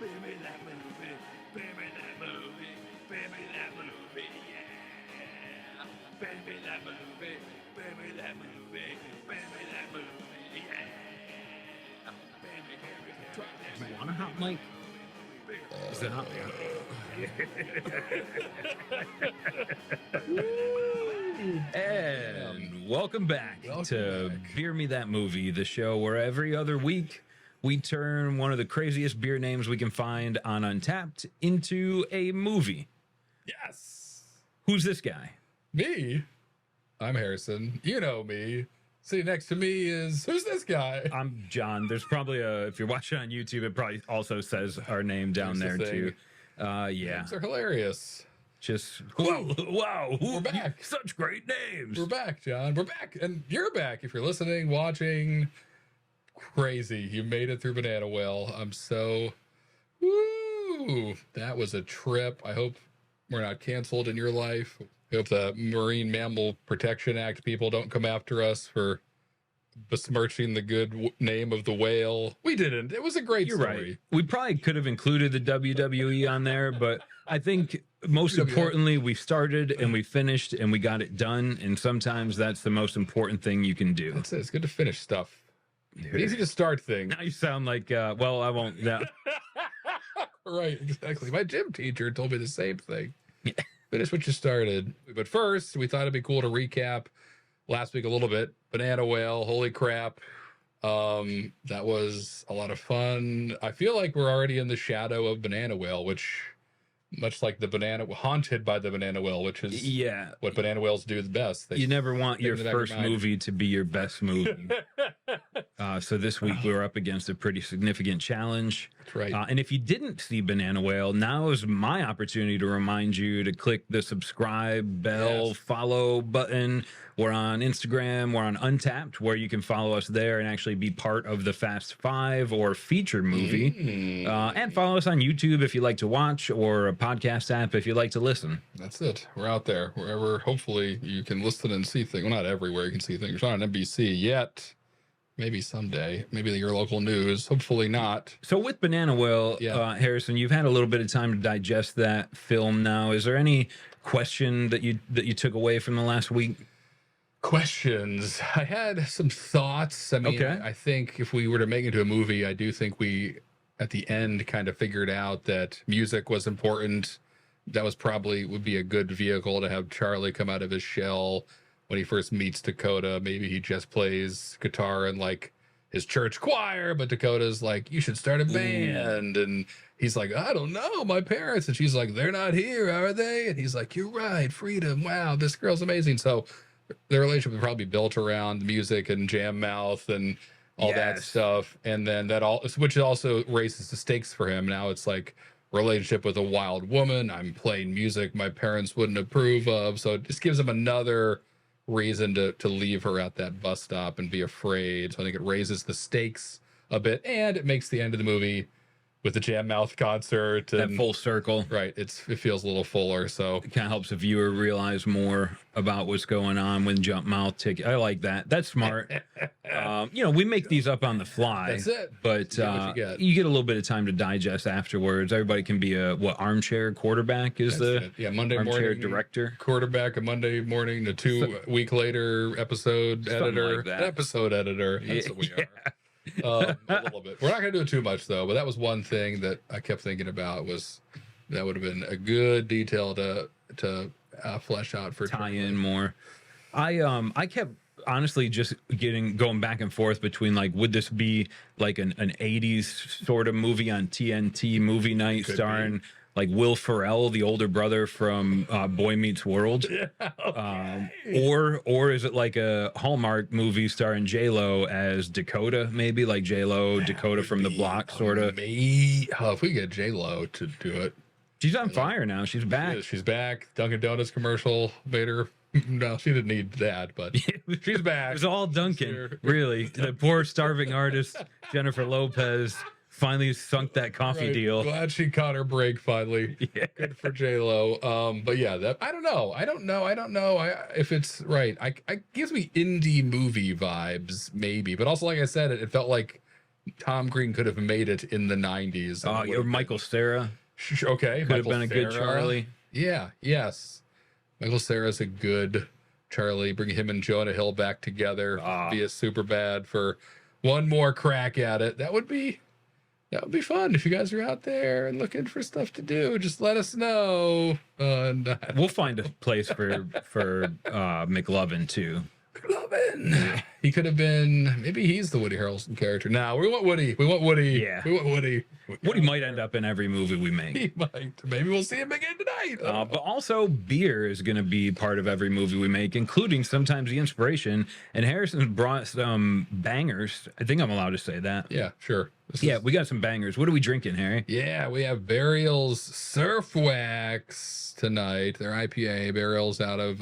Baby, that movie. Baby, that movie. Baby, that movie. Yeah. Baby, that movie. Baby, that movie. Baby, that movie. Yeah. Baby, Harry, try that. You want a hot mic? Is it hot? And welcome back to Beer Me That Movie, the show where every other week we turn one of the craziest beer names we can find on Untapped into a movie. Yes. Who's this guy? Me. I'm Harrison. You know me. Sitting next to me is, who's this guy? I'm John. There's probably if you're watching on YouTube, it probably also says our name down there too. Yeah. Names are hilarious. Just, wow. We're back. Such great names. We're back, John. We're back. And you're back. If you're listening, watching, crazy. You made it through Banana Whale. I'm so, woo. That was a trip. I hope we're not canceled in your life. I hope the Marine Mammal Protection Act people don't come after us for besmirching the good name of the whale. We didn't. It was a great story. Right. We probably could have included the WWE on there, but I think most importantly, we started and we finished and we got it done. And sometimes that's the most important thing you can do. That's it. It's good to finish stuff. But easy to start things. Now you sound like, well, I won't. No. Right, exactly. My gym teacher told me the same thing. Finish what you started. But first, we thought it'd be cool to recap last week a little bit. Banana Whale, holy crap. That was a lot of fun. I feel like we're already in the shadow of Banana Whale, which, much like haunted by the Banana Whale, which is what banana whales do the best. You never want your first movie to be your best movie. So this week we were up against a pretty significant challenge. That's right. And if you didn't see Banana Whale, now is my opportunity to remind you to click the subscribe bell, follow button. We're on Instagram. We're on Untapped, where you can follow us there and actually be part of the Fast Five or featured movie. And follow us on YouTube if you like to watch, or a podcast app if you like to listen. That's it. We're out there wherever. Hopefully you can listen and see things. Well, not everywhere you can see things. We're not on NBC yet. Maybe someday. Maybe your local news. Hopefully not. So with Banana Whale, Harrison, you've had a little bit of time to digest that film now. Is there any question that you took away from the last week? Questions. I had some thoughts. I mean, I think if we were to make it into a movie, I do think we, at the end, kind of figured out that music was important. That was probably would be a good vehicle to have Charlie come out of his shell when he first meets Dakota. Maybe he just plays guitar in like his church choir, but Dakota's like, you should start a band. And he's like, I don't know, my parents. And she's like, they're not here, are they? And he's like, you're right, freedom. Wow, this girl's amazing. So their relationship would probably be built around music and jam mouth and all that stuff. And then which also raises the stakes for him. Now it's like relationship with a wild woman. I'm playing music my parents wouldn't approve of. So it just gives him another reason to leave her at that bus stop and be afraid. So I think it raises the stakes a bit, and it makes the end of the movie with the jam mouth concert and that full circle. Right. It feels a little fuller. So it kind of helps the viewer realize more about what's going on when jump mouth ticket. I like that. That's smart. We make these up on the fly. That's it. But you get a little bit of time to digest afterwards. Everybody can be armchair quarterback is Monday armchair morning director, quarterback, a Monday morning, a 2 week later episode editor, like that. Episode editor. That's what we are. A little bit. We're not going to do it too much though, but that was one thing that I kept thinking about was that would have been a good detail to flesh out for tie in more. I kept honestly just going back and forth between like, would this be like an 80s sort of movie on TNT movie night starring like Will Ferrell, the older brother from Boy Meets World, or is it like a Hallmark movie starring J-Lo as Dakota, maybe like J-Lo, Dakota from the Block, sort of. If we get J-Lo to do it, she's on fire now. She's back. She's back. Dunkin' Donuts commercial made her. No, she didn't need that, but she's back. It was all Dunkin', really. The poor starving artist Jennifer Lopez finally sunk that coffee deal. Glad she caught her break finally. Good for J-Lo. But yeah, I don't know if it's right. I gives me indie movie vibes, maybe. But also, like I said, it felt like Tom Green could have made it in the 90s. Oh, you're Michael Cera. Okay. Could have been a good Charlie. Yeah. Yes. Michael Cera's a good Charlie. Bring him and Jonah Hill back together. Be a super bad for one more crack at it. That would be fun. If you guys are out there and looking for stuff to do, just let us know. And we'll find a place for McLovin too. McLovin. He could have been. Maybe he's the Woody Harrelson character. Now we want Woody. We want Woody. Yeah. We want Woody. Woody might end up in every movie we make. He might. Maybe we'll see him again tonight. But also, beer is going to be part of every movie we make, including sometimes the inspiration. And Harrison's brought some bangers. I think I'm allowed to say that. Yeah, sure. We got some bangers. What are we drinking, Harry? Yeah, we have Burial's Surf Wax tonight. They're IPA. Burial's out of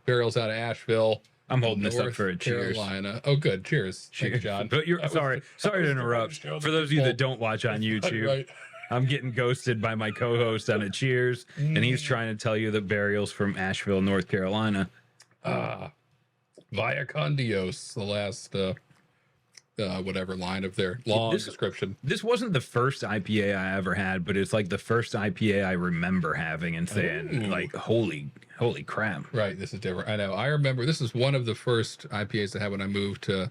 Burial's out of Asheville. I'm holding this up for a cheers. Carolina. Oh, good. Cheers. Cheers, John. But sorry to interrupt. For those of you that don't watch on YouTube, Right. I'm getting ghosted by my co-host on a cheers, and he's trying to tell you that Burial's from Asheville, North Carolina. Via con Dios, the last whatever line of their long description. This wasn't the first IPA I ever had, but it's like the first IPA I remember having and saying, like, holy crap. Right, this is different. I know. I remember this is one of the first IPAs I had when I moved to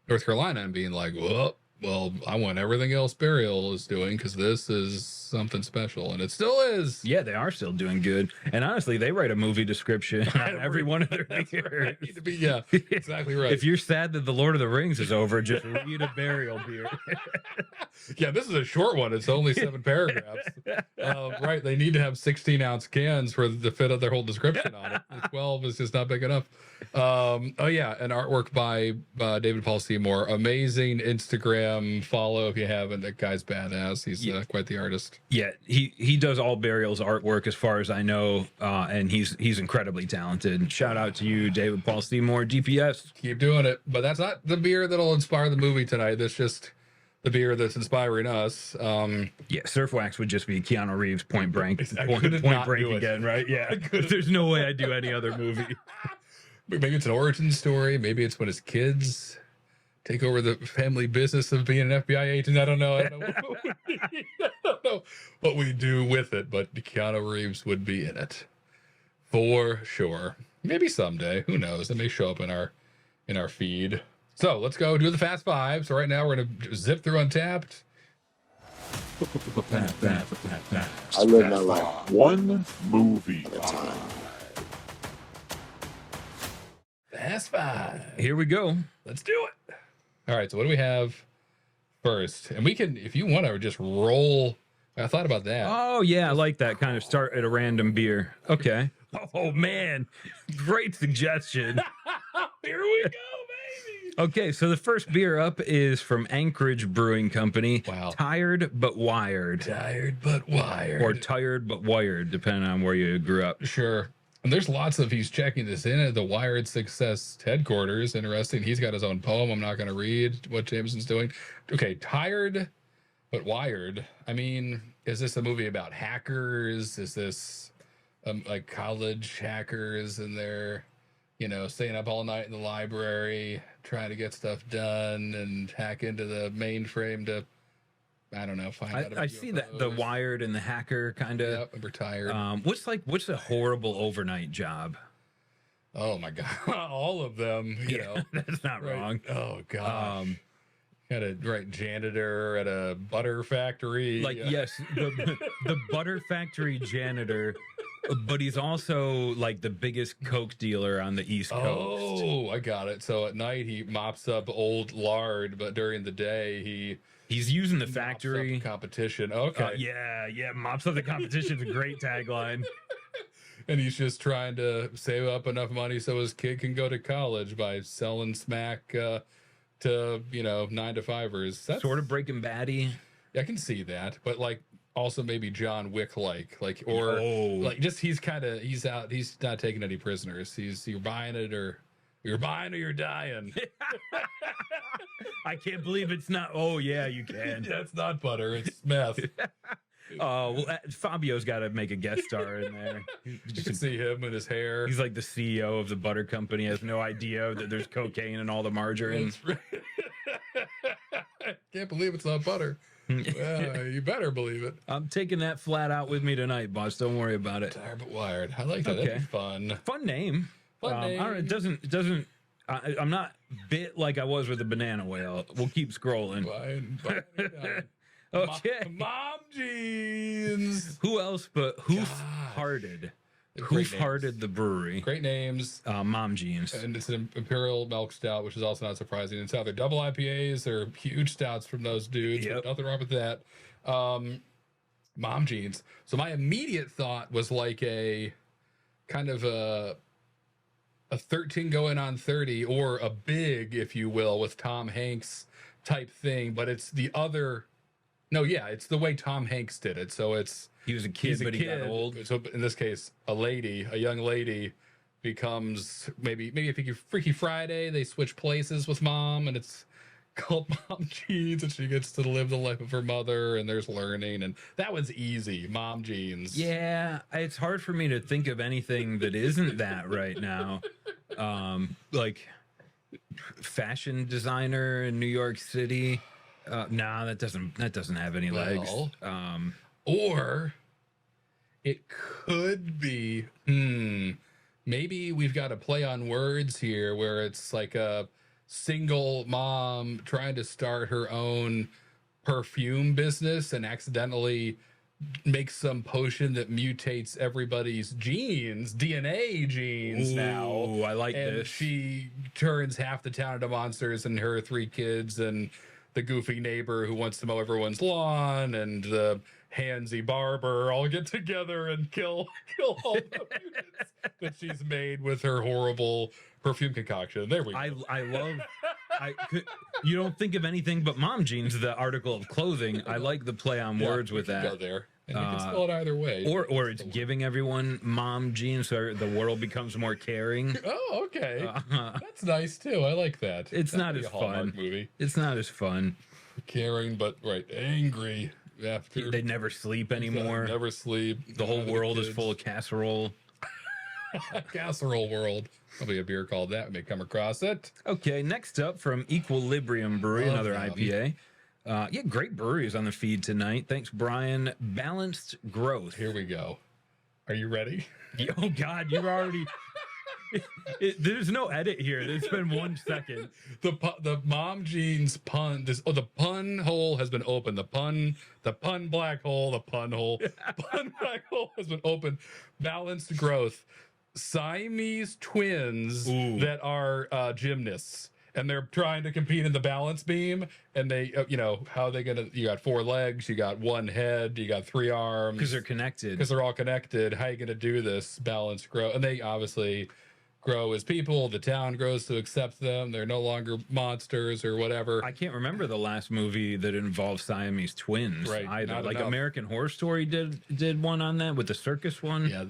North Carolina and being like, well, I want everything else Burial is doing because this is something special, and it still is. Yeah, they are still doing good. And honestly, they write a movie description on every one of their beers. Right. Yeah, exactly right. If you're sad that the Lord of the Rings is over, just read a Burial beer. Yeah, this is a short one. It's only 7 paragraphs. Right, they need to have 16-ounce cans for the fit of their whole description on it. The 12 is just not big enough. An artwork by David Paul Seymour. Amazing Instagram follow if you haven't. That guy's badass. He's quite the artist. Yeah, he does all Burial's artwork as far as I know, and he's incredibly talented. Shout out to you, David Paul Seymour, DPS. Keep doing it. But that's not the beer that'll inspire the movie tonight. That's just the beer that's inspiring us. Surf Wax would just be Keanu Reeves Point Break again, right? Yeah, there's no way I'd do any other movie. Maybe it's an origin story. Maybe it's when his kids take over the family business of being an FBI agent. I don't know. I don't know what we do with it, but Keanu Reeves would be in it for sure. Maybe someday. Who knows? It may show up in our feed. So let's go do the Fast Five. So right now we're gonna zip through Untapped. I live my life one movie at a time. Fast Five. Here we go. Let's do it. All right. So what do we have first? And we can, if you want to, just roll. I thought about that. Oh yeah, I like that kind of start at a random beer. Okay. Oh man, great suggestion. Here we go, baby. Okay, so the first beer up is from Anchorage Brewing Company. Wow. Tired but Wired. Tired but wired. Or Tired but Wired, depending on where you grew up. Sure. And there's lots of, he's checking this in at the Wired Success headquarters. Interesting. He's got his own poem. I'm not going to read what Jameson's doing. Okay, Tired but Wired. I mean, is this a movie about hackers? Is this like college hackers and they're, staying up all night in the library, trying to get stuff done and hack into the mainframe to, I don't know, find out. I see that the Wired and the hacker kind of. Yep, retired. What's a horrible overnight job? Oh my God, all of them. You know, that's not right. Wrong. Oh God. Had a janitor at a butter factory. Yes, the butter factory janitor, but he's also like the biggest coke dealer on the East Coast. Oh, I got it. So at night he mops up old lard, but during the day he's using the factory competition. Okay. Yeah. Mops up the competition is a great tagline. And he's just trying to save up enough money so his kid can go to college by selling smack to 9-to-5ers. That's sort of Breaking Bad-y. I can see that, but also maybe John Wick just he's out. He's not taking any prisoners. You're buying it or you're dying. I can't believe it's not. Oh yeah, you can. That's not butter. It's meth. Oh, well, Fabio's got to make a guest star in there. You can see him and his hair. He's like the CEO of the butter company, has no idea that there's cocaine in all the margarine. Can't believe it's not butter. You better believe it. I'm taking that flat out with me tonight, boss. Don't worry about it. Tired but wired. I like that. Okay. That'd be fun. Fun name. Fun name. I don't know, it doesn't. I'm not bit like I was with the banana whale. We'll keep scrolling. Okay. Mom jeans. Who else but Hoof-Hearted? Hoof-Hearted the brewery. Great names. Mom jeans. And it's an Imperial Milk Stout, which is also not surprising. It's either double IPAs or huge stouts from those dudes. Yep. Nothing wrong with that. Mom jeans. So my immediate thought was like a kind of a 13 going on 30, or a big, if you will, with Tom Hanks type thing. But it's the other. No, yeah, it's the way Tom Hanks did it. So he was a kid, but he got old. So in this case, a young lady becomes maybe if you Freaky Friday, they switch places with mom, and it's called Mom Jeans, and she gets to live the life of her mother, and there's learning, and that was easy. Mom Jeans. Yeah, it's hard for me to think of anything that isn't that right now. Like fashion designer in New York City. Nah, that doesn't have any legs. Or it could be, maybe we've got a play on words here where it's like a single mom trying to start her own perfume business and accidentally makes some potion that mutates everybody's DNA genes. Now. Ooh, I like and this. She turns half the town into monsters, and her 3 kids, and the goofy neighbor who wants to mow everyone's lawn, and the handsy barber all get together and kill all the mutants that she's made with her horrible perfume concoction. There we go. I love. You don't think of anything but mom jeans, the article of clothing. I like the play on words with that. Go there. And you can spell it either way. Or it's giving everyone mom jeans so the world becomes more caring. Oh, okay. That's nice too. I like that. It's not as fun. Movie. It's not as fun. Caring, but angry after. They never sleep anymore. Never sleep. The whole world is full of casserole. Casserole world. Probably a beer called that. We may come across it. Okay, next up from Equilibrium Brewery, another IPA. Yeah, great breweries on the feed tonight. Thanks, Brian. Balanced Growth. Here we go. Are you ready? Oh, God, you're already... there's no edit here. It's been 1 second. The mom jeans pun. The pun hole has been opened. The pun black hole. The pun hole. Pun black hole has been opened. Balanced Growth. Siamese twins that are gymnasts. And they're trying to compete in the balance beam, and they, how are they gonna? You got 4 legs, you got 1 head, you got 3 arms, because they're connected. Because they're all connected. How are you gonna do this? Balance grow, and they obviously grow as people. The town grows to accept them. They're no longer monsters or whatever. I can't remember the last movie that involved Siamese twins either. Like enough. American Horror Story did one on that with the circus one. Yeah,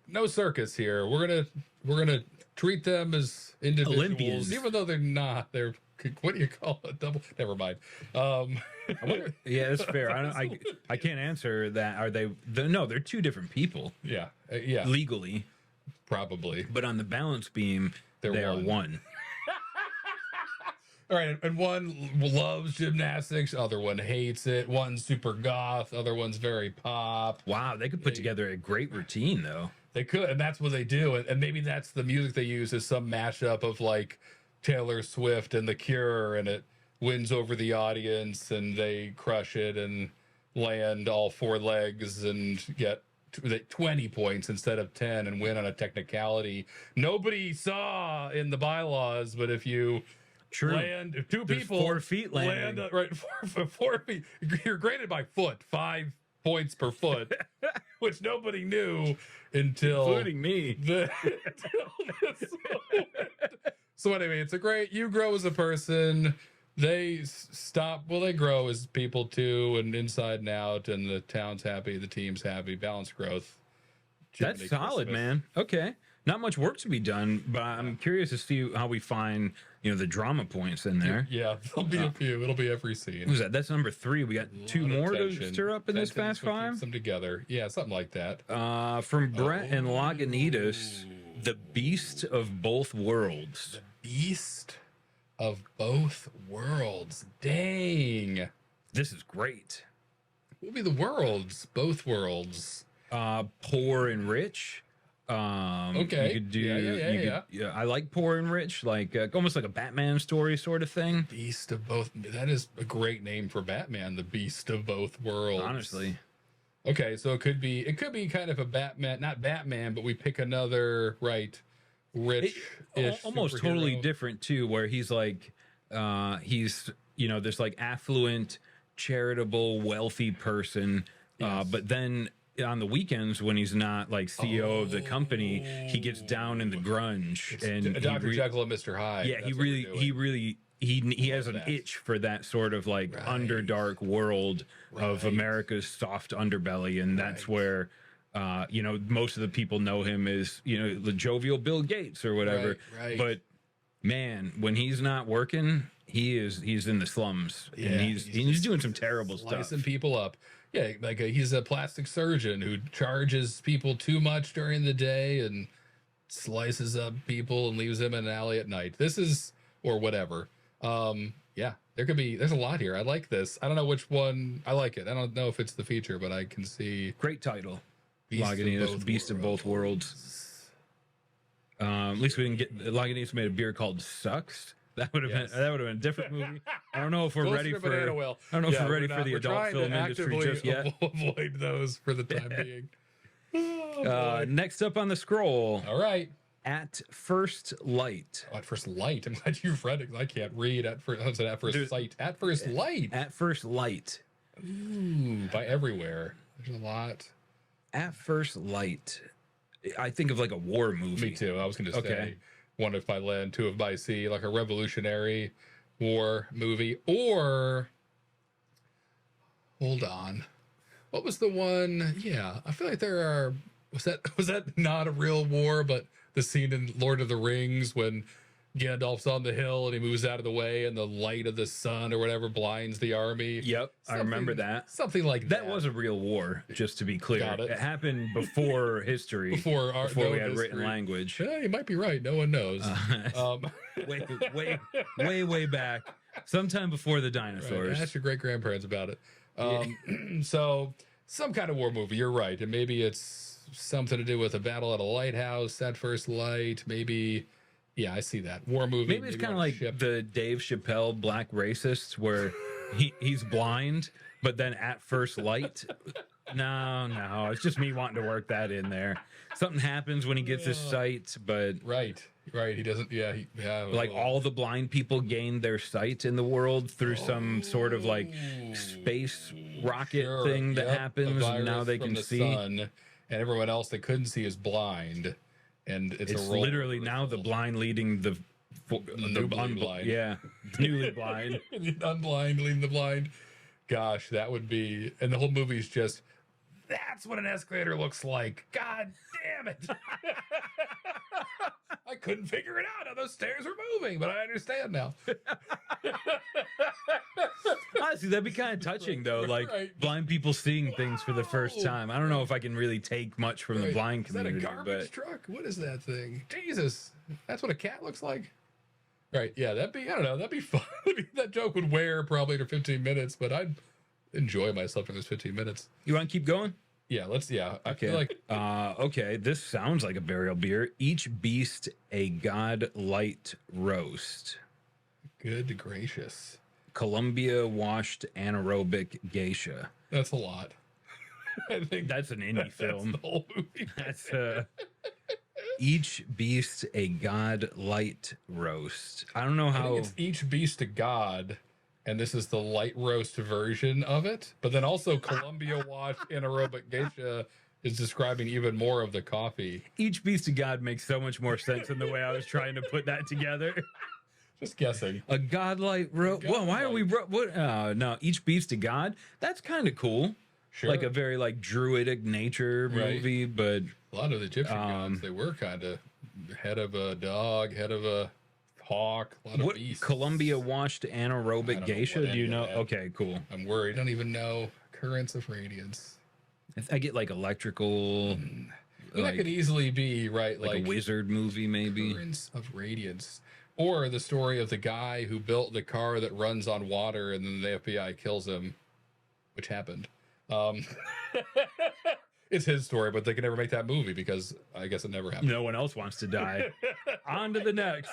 no circus here. We're gonna treat them as individuals, Olympians, even though they're not. They're, what do you call it? Double? Never mind. Yeah, that's fair. I can't answer that. Are they? No, they're 2 different people. Yeah, legally, probably. But on the balance beam, they are one. All right, and one loves gymnastics, other one hates it. One's super goth, other one's very pop. Wow, they could put together a great routine, though. They could, and that's what they do. And maybe that's the music they use, is some mashup of like Taylor Swift and The Cure, and it wins over the audience, and they crush it and land all 4 legs and get 20 points instead of 10 and win on a technicality nobody saw in the bylaws. But if you land, if 2 people 4 feet land right, 4 feet, you're graded by foot, 5 points per foot, which nobody knew until including me. So anyway, it's a great, you grow as a person. They they grow as people too, and inside and out, and the town's happy, the team's happy. Balanced growth. That's solid, man. Okay. Not much work to be done, but I'm curious to see how we find, the drama points in there. Yeah, there'll be a few. It'll be every scene. Who's that? That's number 3. We got 2 more to stir up in this Fast 5. Them together. Yeah, something like that. From Brett and Lagunitas, The Beast of Both Worlds. Beast of both worlds. Dang. This is great. What would be the worlds? Both worlds. Poor and rich. Okay. You could do. Yeah. I like Poor and Rich, like almost like a Batman story sort of thing. Beast of both. That is a great name for Batman. The Beast of both worlds. Honestly. Okay, so it could be kind of a Batman, not Batman, but we pick another rich, almost superhero. totally different too, where he's like, he's this like affluent, charitable, wealthy person, Yes. but then on the weekends when he's not like CEO of the company, he gets down in the grunge and Dr. Jekyll and Mr. Hyde. Yeah, That's he what we're doing. really he has an itch for that sort of like underdark world of America's soft underbelly, and that's where most of the people know him as the jovial Bill Gates or whatever. Right. But man, when he's not working, he's in the slums, and he's doing some terrible stuff. Slicing people up. Yeah, like he's a plastic surgeon who charges people too much during the day and slices up people and leaves them in an alley at night. This is, or whatever. There's a lot here. I like this. I don't know which one. I like it. I don't know if it's the feature, but I can see. Great title. Lagunitas, Beast of Both Worlds. At least we didn't get Lagunitas made a beer called Sucks. That would have been a different movie. I don't know if we're ready for. I don't know if we're ready for the adult film industry just yet. Avoid those for the time being. Next up on the scroll. All right. At First Light. Oh, At First Light. I'm glad you've read it. I can't read at first. I said At First Sight. At First Light. At First Light. Ooh, by everywhere. There's a lot. At First Light. I think of like a war movie. Me too. I was going to say one if by land, two if by sea, like a Revolutionary War movie. Or, hold on. What was the one? Yeah, I feel like there are. Was that not a real war, but the scene in Lord of the Rings when Gandalf's on the hill and he moves out of the way and the light of the sun or whatever blinds the army. Yep, I remember that. Something like that. That was a real war, just to be clear. Got it. It happened before history. Before we had written language. Yeah, you might be right. No one knows. Way back. Sometime before the dinosaurs. Right. Ask your great-grandparents about it. So, some kind of war movie. You're right. And maybe it's something to do with a battle at a lighthouse, At First Light. Maybe... Yeah, I see that. War movie. Maybe it's kind of like the Dave Chappelle Black Racists, where he's blind, but then at first light. No, it's just me wanting to work that in there. Something happens when he gets his sight, but right. He doesn't. Like all the blind people gain their sight in the world through some sort of like space rocket thing that happens, and now they can see. Sun, and everyone else that couldn't see is blind. And it's literally now the blind leading the blind. Yeah, newly blind. The unblind leading the blind. Gosh, that would be. And the whole movie's just. That's what an escalator looks like. God damn it! I couldn't figure it out how those stairs were moving, but I understand now. Honestly, that'd be kind of touching, though. Like blind people seeing things for the first time. I don't know if I can really take much from the blind community. Is that a garbage truck? What is that thing? Jesus, that's what a cat looks like. Right? Yeah, that'd be. I don't know. That'd be fun. That joke would wear probably for 15 minutes, but I'd enjoy myself in those 15 minutes. You want to keep going? Yeah, let's. Yeah, okay. I feel like. Okay, this sounds like a burial beer. Each beast a god light roast. Good gracious. Columbia washed anaerobic geisha. That's a lot. I think that's an indie film. That's the whole movie. That's each beast a god light roast. I don't know how. I think it's each beast a god. And this is the light roast version of it. But then also Columbia washed anaerobic geisha is describing even more of the coffee. Each beast of God makes so much more sense than the way I was trying to put that together. Just guessing. A godlight roast. Well, why are we... What? No, each beast of God. That's kind of cool. Sure. Like a very like druidic nature movie, but... A lot of the Egyptian gods, they were kind of head of a dog, head of a... hawk, a lot of beasts. Columbia washed anaerobic geisha? Do you know? Okay, cool. I'm worried. I don't even know currents of radiance. I get like electrical. That could easily be right, like a wizard movie, maybe. Currents of radiance, Or the story of the guy who built the car that runs on water and then the FBI kills him, which happened. It's his story, but they can never make that movie because I guess it never happened. No one else wants to die. On to the next.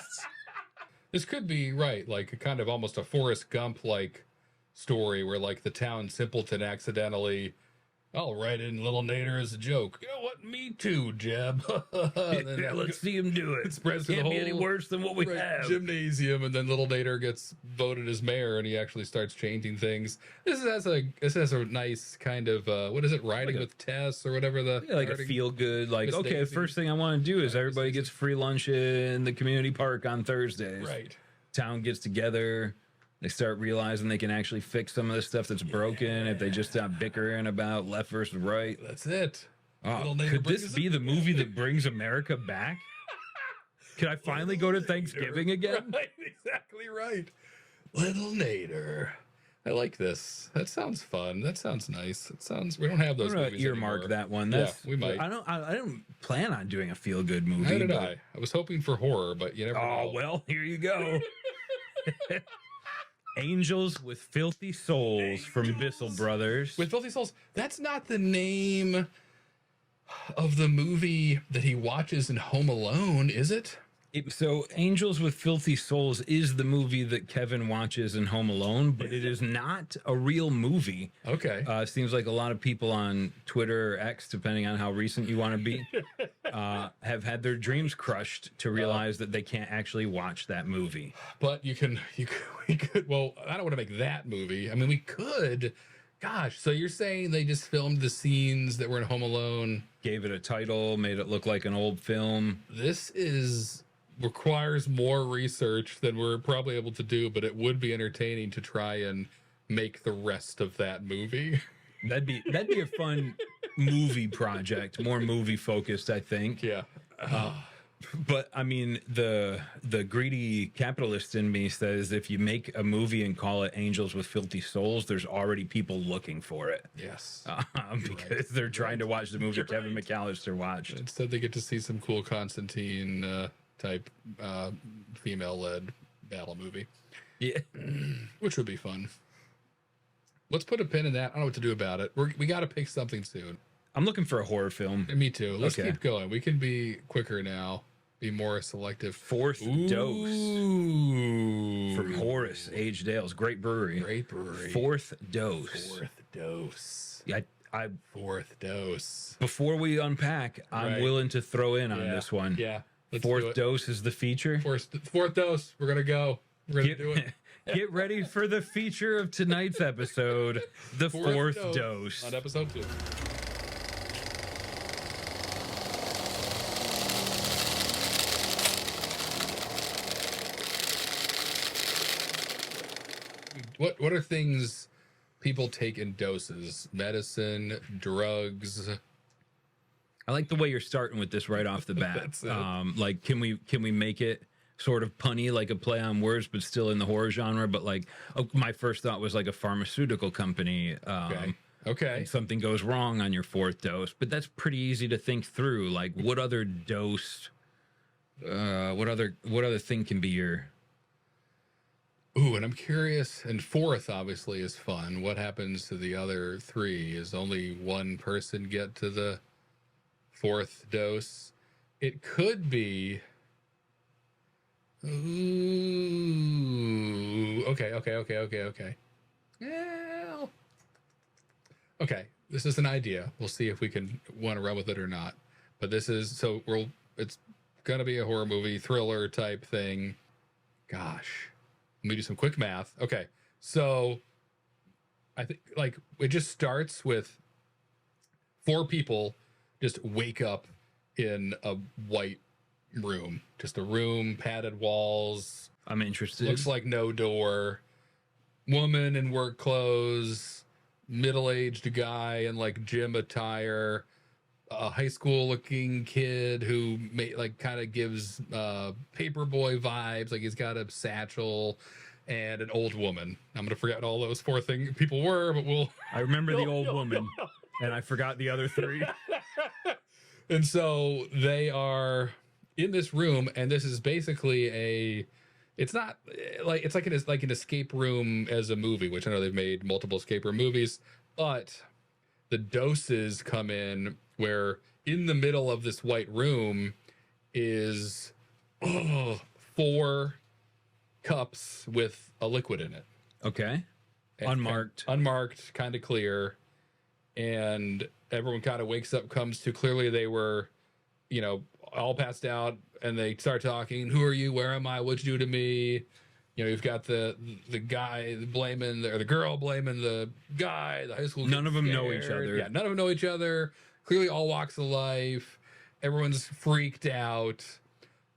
This could be right, like a kind of almost a Forrest Gump like story where like the town simpleton accidentally, I'll write in Little Nader as a joke. You know what? Me too, Jeb. Yeah, let's see him do it. It spreads to the Can't be whole any worse than what we have. gymnasium, and then Little Nader gets voted as mayor, and he actually starts changing things. This has a nice kind of what is it? Riding Like with Tess or whatever the like a feel good. Like, Miss okay, Daisy. first thing I want to do is everybody gets free lunch in the community park on Thursdays. right. Town gets together. They start realizing they can actually fix some of the stuff that's broken if they just stop bickering about left versus right. That's it. Oh, Little Nader could brings this us be the movie that brings America back? Could I finally go to Thanksgiving again? Right, exactly right. Little Nader. I like this. That sounds fun. That sounds nice. It sounds. We don't have those I'm gonna movies earmark anymore. that one. That's, we might. I don't plan on doing a feel good movie. How did but- I was hoping for horror, but you never know. Oh well, here you go. Angels with Filthy Souls from Bissell Brothers. With Filthy Souls, that's not the name of the movie that he watches in Home Alone, is it? So Angels with Filthy Souls is the movie that Kevin watches in Home Alone, but it is not a real movie. Okay. Seems like a lot of people on Twitter or X, depending on how recent you want to be, have had their dreams crushed to realize that they can't actually watch that movie. But we could, well, I don't want to make that movie. I mean, we could. Gosh, so you're saying they just filmed the scenes that were in Home Alone? Gave it a title, made it look like an old film. This requires more research than we're probably able to do, but it would be entertaining to try and make the rest of that movie. That'd be a fun movie project, more movie focused, I think. Yeah. But I mean, the greedy capitalist in me says if you make a movie and call it Angels with Filthy Souls, there's already people looking for it. Yes. Because they're trying to watch the movie Kevin McAllister watched. Instead, they get to see some cool Constantine type female-led battle movie, Yeah. which would be fun. Let's put a pin in that. I don't know what to do about it. We got to pick something soon. I'm looking for a horror film. Me too. Let's Okay. keep going. We can be quicker now. Be more selective. Fourth Dose Ooh. from Horus Aged Ales. Great brewery. Great brewery. Fourth Dose. Fourth dose. Yeah, I Fourth dose. before we unpack, I'm Right. willing to throw in on Yeah. this one. Yeah. Let's do Fourth it. Dose is the feature. Fourth dose. We're gonna go. We're gonna do it. Get ready for the feature of tonight's episode, the fourth dose. on episode 2. What are things people take in doses? Medicine, drugs. I like the way you're starting with this right off the bat. That's it. Like, can we make it sort of punny, like a play on words, but still in the horror genre? But like, my first thought was like a pharmaceutical company. Okay. And something goes wrong on your fourth dose, but that's pretty easy to think through. Like, what other dose? What other thing can be your? Ooh, and I'm curious. And fourth, obviously, is fun. What happens to the other 3? Is only one person get to the fourth dose? It could be. Ooh. Okay. Well. Okay. This is an idea. We'll see if we can want to run with it or not. But this is so it's gonna be a horror movie, thriller type thing. Gosh. Let me do some quick math. Okay. So I think like it just starts with 4 people just wake up in a white room. Just a room, padded walls. I'm interested. Looks like no door. Woman in work clothes, middle-aged guy in like gym attire, a high school looking kid who kind of gives paperboy vibes, like he's got a satchel, and an old woman. I'm gonna forget all those 4 people were, but I remember the old woman, and I forgot the other 3. And so they are in this room, and this is basically it's not like it's like an escape room as a movie, which I know they've made multiple escape room movies, but the doses come in where in the middle of this white room is 4 cups with a liquid in it. Okay. Unmarked, kind of clear. And everyone kind of wakes up, comes to clearly they were, all passed out, and they start talking. Who are you? Where am I? What'd you do to me? You've got the guy blaming the girl blaming the guy. The high school. None of them know each other. Yeah, none of them know each other. Clearly, all walks of life. Everyone's freaked out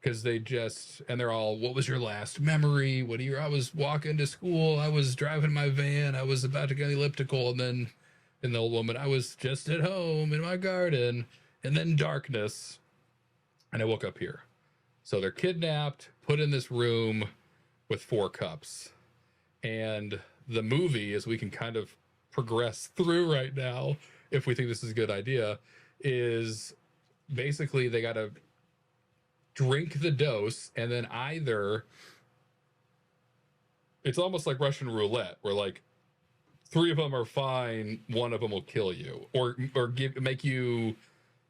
because they're all. What was your last memory? I was walking to school. I was driving my van. I was about to get elliptical, and then, the old woman, I was just at home in my garden, and then darkness, and I woke up here. So they're kidnapped, put in this room with 4 cups. And the movie, as we can kind of progress through right now, if we think this is a good idea, is basically they got to drink the dose, and then either it's almost like Russian roulette, where like 3 of them are fine, 1 of them will kill you, or make you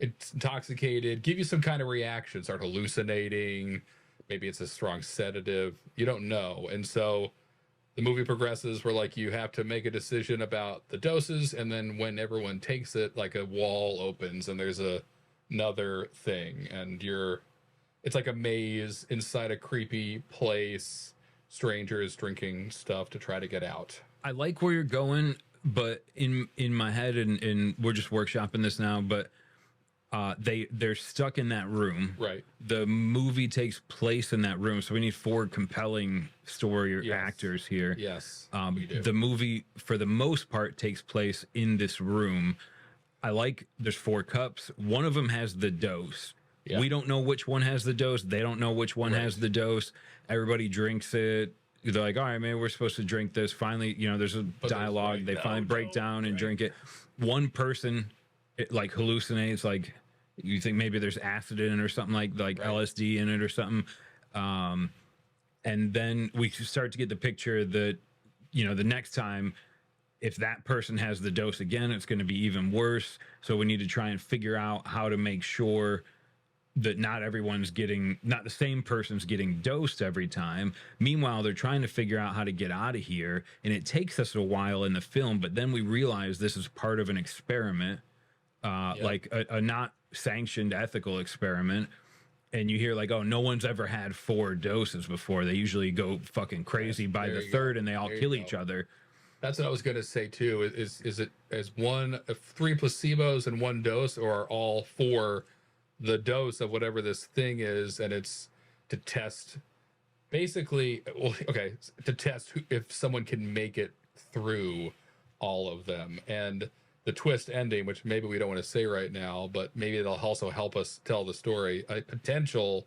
intoxicated, give you some kind of reaction, start hallucinating. Maybe it's a strong sedative. You don't know. And so the movie progresses where like you have to make a decision about the doses, and then when everyone takes it, like a wall opens and there's another thing, and it's like a maze inside a creepy place. Strangers drinking stuff to try to get out. I like where you're going, but in my head, and we're just workshopping this now, but they're stuck in that room. Right. The movie takes place in that room, so we need 4 compelling story actors here. Yes, we do. The movie, for the most part, takes place in this room. There's 4 cups. One of them has the dose. Yeah. We don't know which one has the dose. They don't know which one has the dose. Everybody drinks it. They're like, all right, man, we're supposed to drink this. Finally, there's a dialogue. They finally break down and drink it. One person, like hallucinates, like you think maybe there's acid in it or something like LSD in it or something. And then we start to get the picture that, the next time, if that person has the dose again, it's going to be even worse. So we need to try and figure out how to make sure that not the same person's getting dosed every time. Meanwhile, they're trying to figure out how to get out of here. And it takes us a while in the film, but then we realize this is part of an experiment, like a not sanctioned ethical experiment. And you hear like, oh, no one's ever had 4 doses before. They usually go fucking crazy by the third, and they all kill each other. That's what I was going to say too. Is it as 3 placebos and 1 dose, or are all 4 the dose of whatever this thing is, and it's to test to test if someone can make it through all of them. And the twist ending, which maybe we don't want to say right now, but maybe it'll also help us tell the story. A potential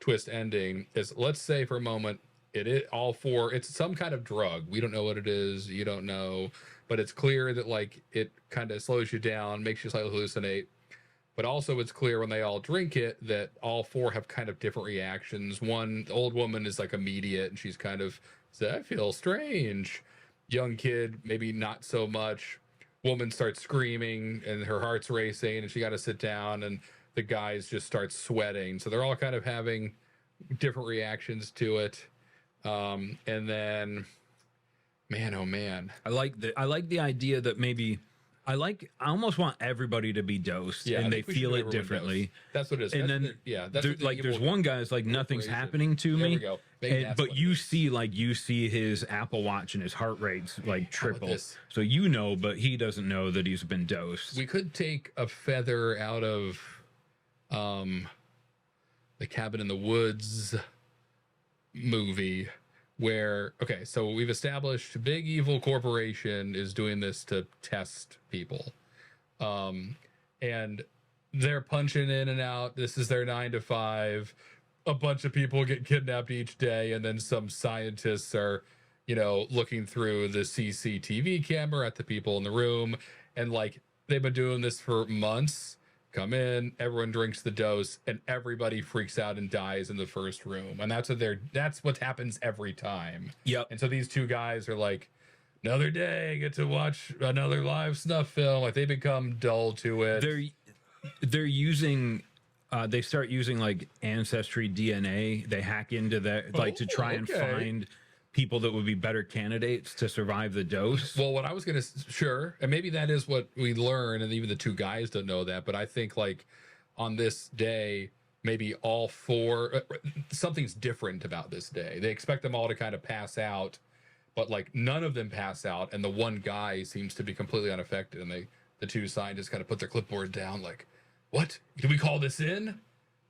twist ending is, let's say for a moment, it's some kind of drug. We don't know what it is. You don't know, but it's clear that like it kind of slows you down, makes you slightly hallucinate. But also it's clear when they all drink it that all 4 have kind of different reactions. The old woman is like immediate, and she's kind of said, I feel strange. Young kid, maybe not so much. Woman starts screaming and her heart's racing, and she got to sit down, and the guys just start sweating. So they're all kind of having different reactions to it. And then, man, oh man. I like the idea that maybe I almost want everybody to be dosed, and they feel it differently. Dosed. That's what it is. And there's one guy's like, nothing's happening to me. There we go. But you see his Apple Watch and his heart rate's like triple. So but he doesn't know that he's been dosed. We could take a feather out of the Cabin in the Woods movie, where so we've established big evil corporation is doing this to test people, and they're punching in and out. This is their 9 to 5. A bunch of people get kidnapped each day, and then some scientists are looking through the CCTV camera at the people in the room, and like they've been doing this for months, come in, everyone drinks the dose, and everybody freaks out and dies in the first room. And that's what happens every time. Yep. And so these two guys are like, another day, get to watch another live snuff film. Like, they become dull to it. They're using they start using like ancestry DNA. They hack into that, like, to try and find people that would be better candidates to survive the dose. Well, what I was gonna sure, and maybe that is what we learn, and even the two guys don't know that. But I think, like, on this day, maybe all four something's different about this day. They expect them all to kind of pass out, but like none of them pass out, and the one guy seems to be completely unaffected. And the two scientists kind of put their clipboard down, like, what? Did we call this in?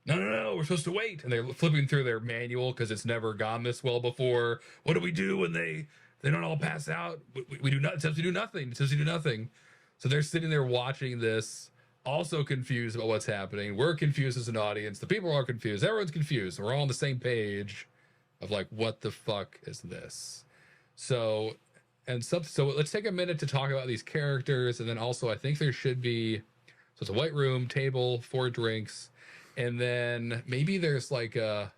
No, we're supposed to wait. And they're flipping through their manual because it's never gone this well before. What do we do when they don't all pass out? We do not. It says we do nothing. It says we do nothing. So they're sitting there watching this, also confused about what's happening. We're confused as an audience. The people are confused. Everyone's confused. We're all on the same page of like, what the fuck is this? So let's take a minute to talk about these characters, and then also I think there should be. So it's a white room, table, 4 drinks. And then maybe there's like we'll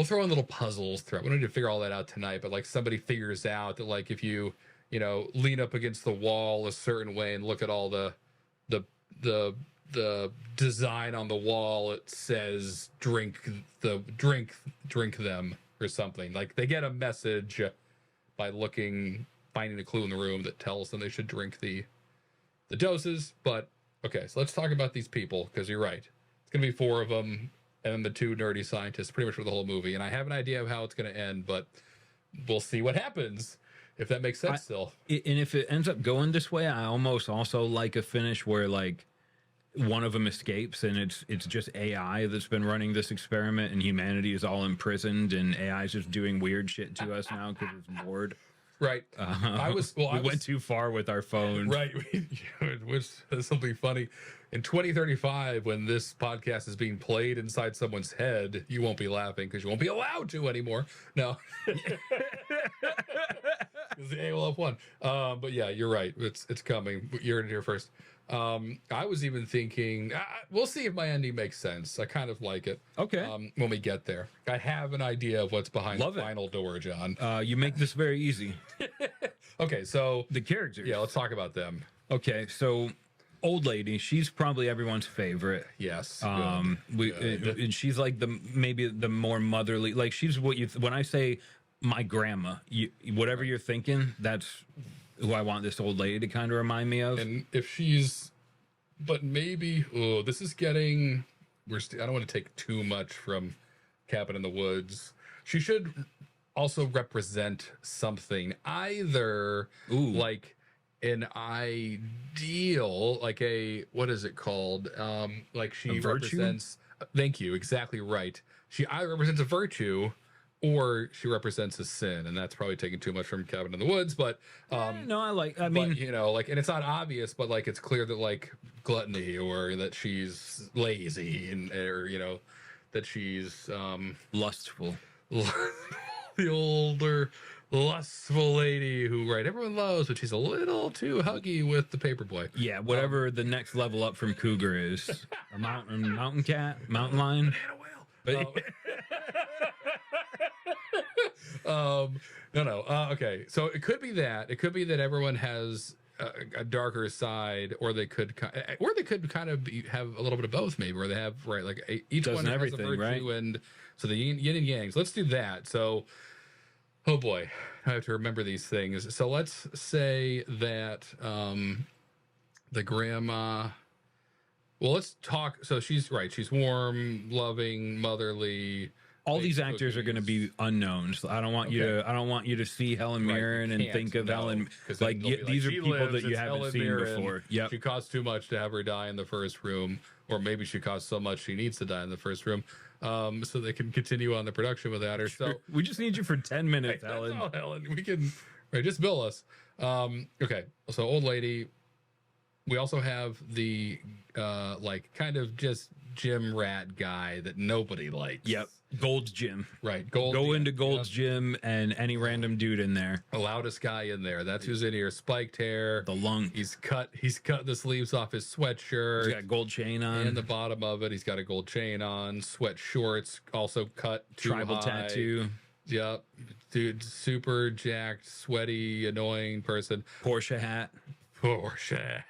throw in little puzzles throughout. We don't need to figure all that out tonight, but like somebody figures out that, like, if you lean up against the wall a certain way and look at all the design on the wall, it says drink them or something. Like, they get a message by finding a clue in the room that tells them they should drink the doses. But okay, so let's talk about these people, because you're right. It's going to be 4 of them, and then the 2 nerdy scientists pretty much for the whole movie. And I have an idea of how it's going to end, but we'll see what happens, if that makes sense still. And if it ends up going this way, I almost also like a finish where, like, one of them escapes and it's just AI that's been running this experiment, and humanity is all imprisoned, and AI is just doing weird shit to us now because it's bored. Right. We went too far with our phones. Right. Which is something funny. In 2035, when this podcast is being played inside someone's head, you won't be laughing because you won't be allowed to anymore. No. Because the A will have won. But yeah, you're right. It's coming. You're in here first. I was even thinking, we'll see if my ending makes sense. I kind of like it. Okay. When we get there. I have an idea of what's behind the final door, John. You make this very easy. Okay, so the characters. Yeah, let's talk about them. Okay, so old lady, she's probably everyone's favorite. Yes. And she's like maybe the more motherly. Like, she's when I say my grandma, whatever you're thinking, that's who I want this old lady to kind of remind me of. And if she's, but maybe, this is getting, I don't want to take too much from Cabin in the Woods. She should also represent something, either like an ideal, like what is it called? Like, she represents, thank you, exactly right. She either represents a virtue, or she represents a sin, and that's probably taking too much from Cabin in the Woods. But I mean, like, and it's not obvious, but like, it's clear that, like, gluttony, or that she's lazy, or that she's lustful. The older lustful lady who, right, everyone loves, but she's a little too huggy with the paperboy. Yeah, whatever the next level up from cougar is. A mountain cat, mountain lion. No. Okay, so it could be that. It could be that everyone has a darker side, or they could kind of have a little bit of both, maybe, where they have, right, like each one has a virtue, right? And so the yin and yang. So let's do that. So, oh boy, I have to remember these things. So let's say that the grandma. Well, let's talk. So she's right. She's warm, loving, motherly. All these actors are going to be unknowns. I don't want you to see Helen Mirren and think of Helen. Like, these are people that you haven't seen before. Yep. She costs too much to have her die in the first room, or maybe she costs so much she needs to die in the first room, so they can continue on the production without her. So we just need you for 10 minutes, Helen. Helen, we can just bill us. Okay, so old lady. We also have the like kind of just gym rat guy that nobody likes. Yep. Gold's Gym. Right. Go into Gold's Gym and any random dude in there. The loudest guy in there. That's who's in here. Spiked hair. The lung. He's cut the sleeves off his sweatshirt. He's got a gold chain on. And the bottom of it, he's got a gold chain on. Sweat shorts, also cut too Tribal high. tattoo. Yep. Dude, super jacked, sweaty, annoying person. Porsche hat. Porsche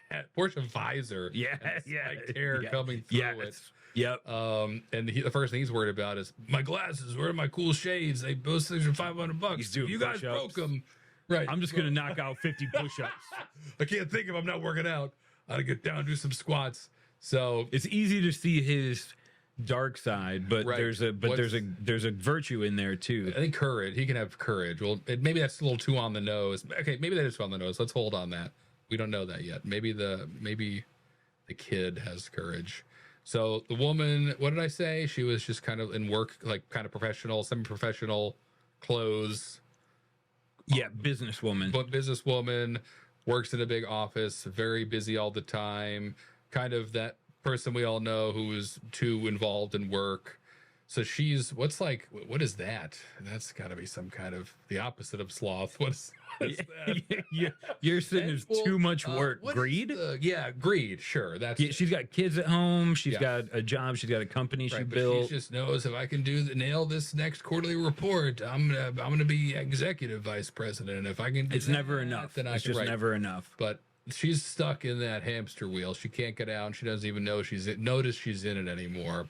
visor. Yeah. Like hair coming through it. Yep. And the first thing he's worried about is my glasses. Where are my cool shades? Those things are $500. He's doing you guys push-ups. broke them. Right. I'm just gonna knock out 50 push-ups. I can't think if I'm not working out. I gotta get down, do some squats. So It's easy to see his dark side, but Right. there's a virtue in there too. I think courage. He can have courage. Well, maybe that's a little too on the nose. Okay, maybe that is too on the nose. Let's hold on that. We don't know that yet. Maybe the kid has courage. So the woman, what did I say? She was just kind of in work, like kind of professional, semi-professional clothes. Yeah, businesswoman. But businesswoman, works in a big office, very busy all the time. Kind of that person we all know who is too involved in work. So she's what is that? That's got to be some kind of the opposite of sloth. What is that? Your sin is too much work. Greed? Greed. Sure. That's she's got kids at home. She's got a job. She's got a company she built. She just knows if I can nail this next quarterly report, I'm gonna be executive vice president. If I can, it's never enough. Then it's just never enough. But she's stuck in that hamster wheel. She can't get out. And she doesn't even know she's in it anymore.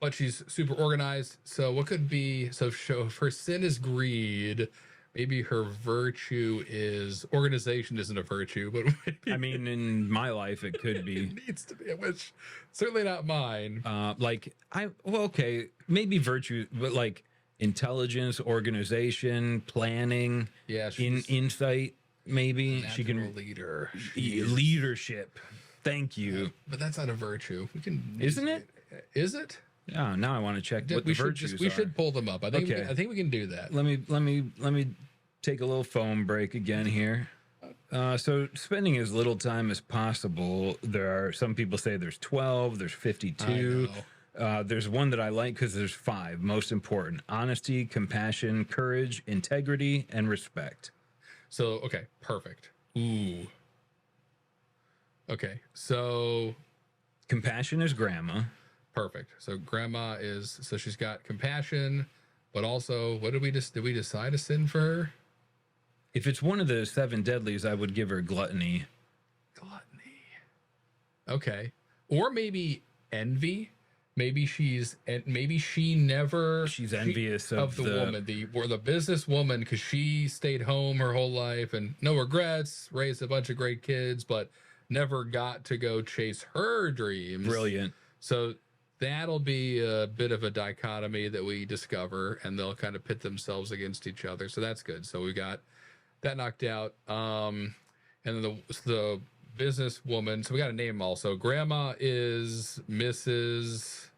But she's super organized. So what could be? So if her sin is greed, maybe her virtue is organization. Isn't a virtue, but maybe, I mean, in my life, it could be. It needs to be, which certainly not mine. Maybe virtue, but like intelligence, organization, planning, insight. Maybe she can leadership. Thank you. But that's not a virtue. We can, isn't it? Is it? Oh, now I want to check what the virtues are. We should pull them up. I think we can do that. Let me take a little phone break again here. So spending as little time as possible. There are some people say there's 12, there's 52. There's one that I like because there's 5. Most important: honesty, compassion, courage, integrity, and respect. So okay, perfect. Ooh. Okay, so compassion is grandma. Perfect. So grandma she's got compassion, but also what did we decide a sin for her? If it's one of the 7 deadlies, I would give her gluttony. Okay. Or maybe envy. Maybe she's envious of the woman, the businesswoman, because she stayed home her whole life and no regrets, raised a bunch of great kids, but never got to go chase her dreams. Brilliant. So that'll be a bit of a dichotomy that we discover, and they'll kind of pit themselves against each other. So that's good. So we got that knocked out. And then the businesswoman. So we got to name them all. So grandma is Mrs.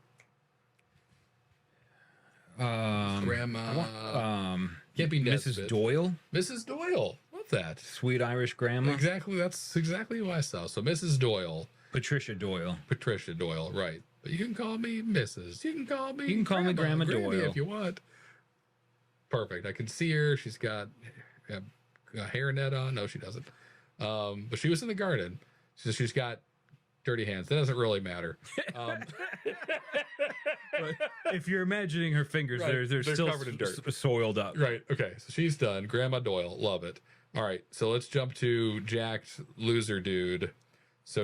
Grandma. Can't be Nesbitt. Mrs. Doyle. Mrs. Doyle. What's that? Sweet Irish grandma. Exactly. That's exactly what I saw. So Mrs. Doyle. Patricia Doyle. Right. But you can call me Mrs. You can call me Grandma Doyle if you want. Perfect. I can see her. She's got a hairnet on. No, she doesn't. But she was in the garden. So she's got dirty hands. That doesn't really matter. But if you're imagining her fingers, right, they're still covered in dirt. Soiled up. Right. Okay. So she's done. Grandma Doyle. Love it. All right. So let's jump to jacked loser dude. So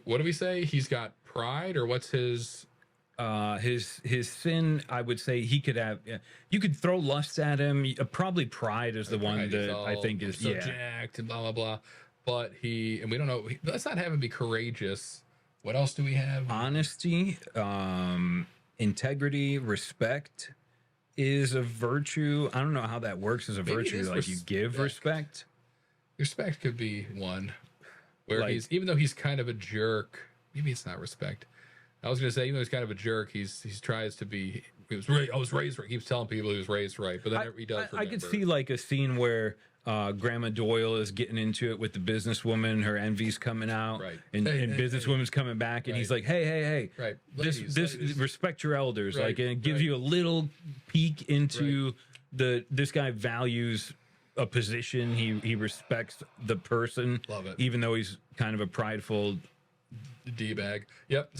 what do we say? He's got pride, or what's his sin? I would say he could have. You could throw lust at him. Probably pride is the one that I think is so jacked and blah blah blah. But and we don't know. Let's not have him be courageous. What else do we have? Honesty, integrity, respect is a virtue. I don't know how that works as a virtue. Like you give respect. Respect could be one. Where even though he's kind of a jerk, maybe it's not respect. I was gonna say, even though he's kind of a jerk, he tries to be. I was raised right. He keeps telling people he was raised right, but then he does. I could see like a scene where Grandma Doyle is getting into it with the businesswoman. Her envy's coming out, Right. And, Hey, and hey, businesswoman's coming back, and he's like, "Hey, Right. this Ladies. respect your elders." Right, Like, and it gives right. you a little peek into this guy values a position. He respects the person. Love it. Even though he's kind of a prideful D-bag. Yep.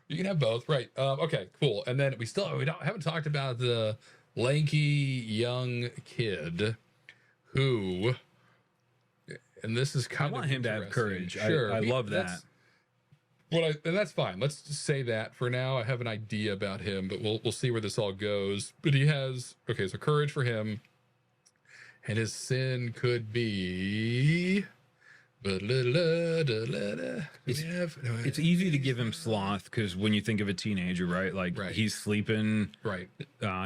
You can have both, right? Okay, cool. And then we haven't talked about the lanky young kid who, and this is kind of I want him to have interesting. courage. Sure, I love that. And that's fine. Let's just say that for now. I have an idea about him, but we'll see where this all goes. But he has so courage for him, and his sin could be. It's easy to give him sloth because when you think of a teenager, right? Like he's sleeping, right?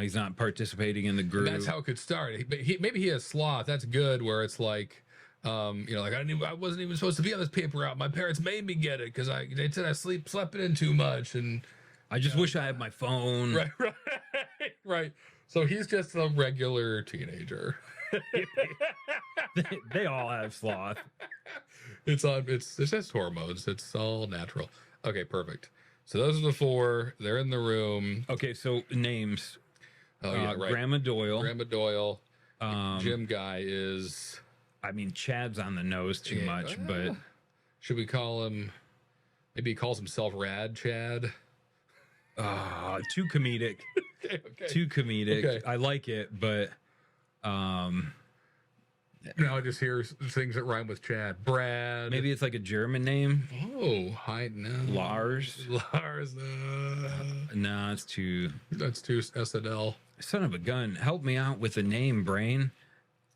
He's not participating in the group. And that's how it could start. Maybe he has sloth. That's good. Where it's like, like I wasn't even supposed to be on this paper route. My parents made me get it because they said I slept it in too much, and I just wish I had my phone. Right. So he's just a regular teenager. They all have sloth. It's just hormones. It's all natural. Okay, perfect. So those are the four. They're in the room. Okay, so names. Oh yeah, right. Grandma Doyle. Jim guy is. I mean, Chad's on the nose too much, but should we call him? Maybe he calls himself Rad Chad. Too comedic. Okay. Too comedic. Okay. I like it, but now I just hear things that rhyme with Chad. Brad. Maybe it's like a German name. Oh, no. Lars. No, it's too. That's too SNL. Son of a gun! Help me out with the name, brain.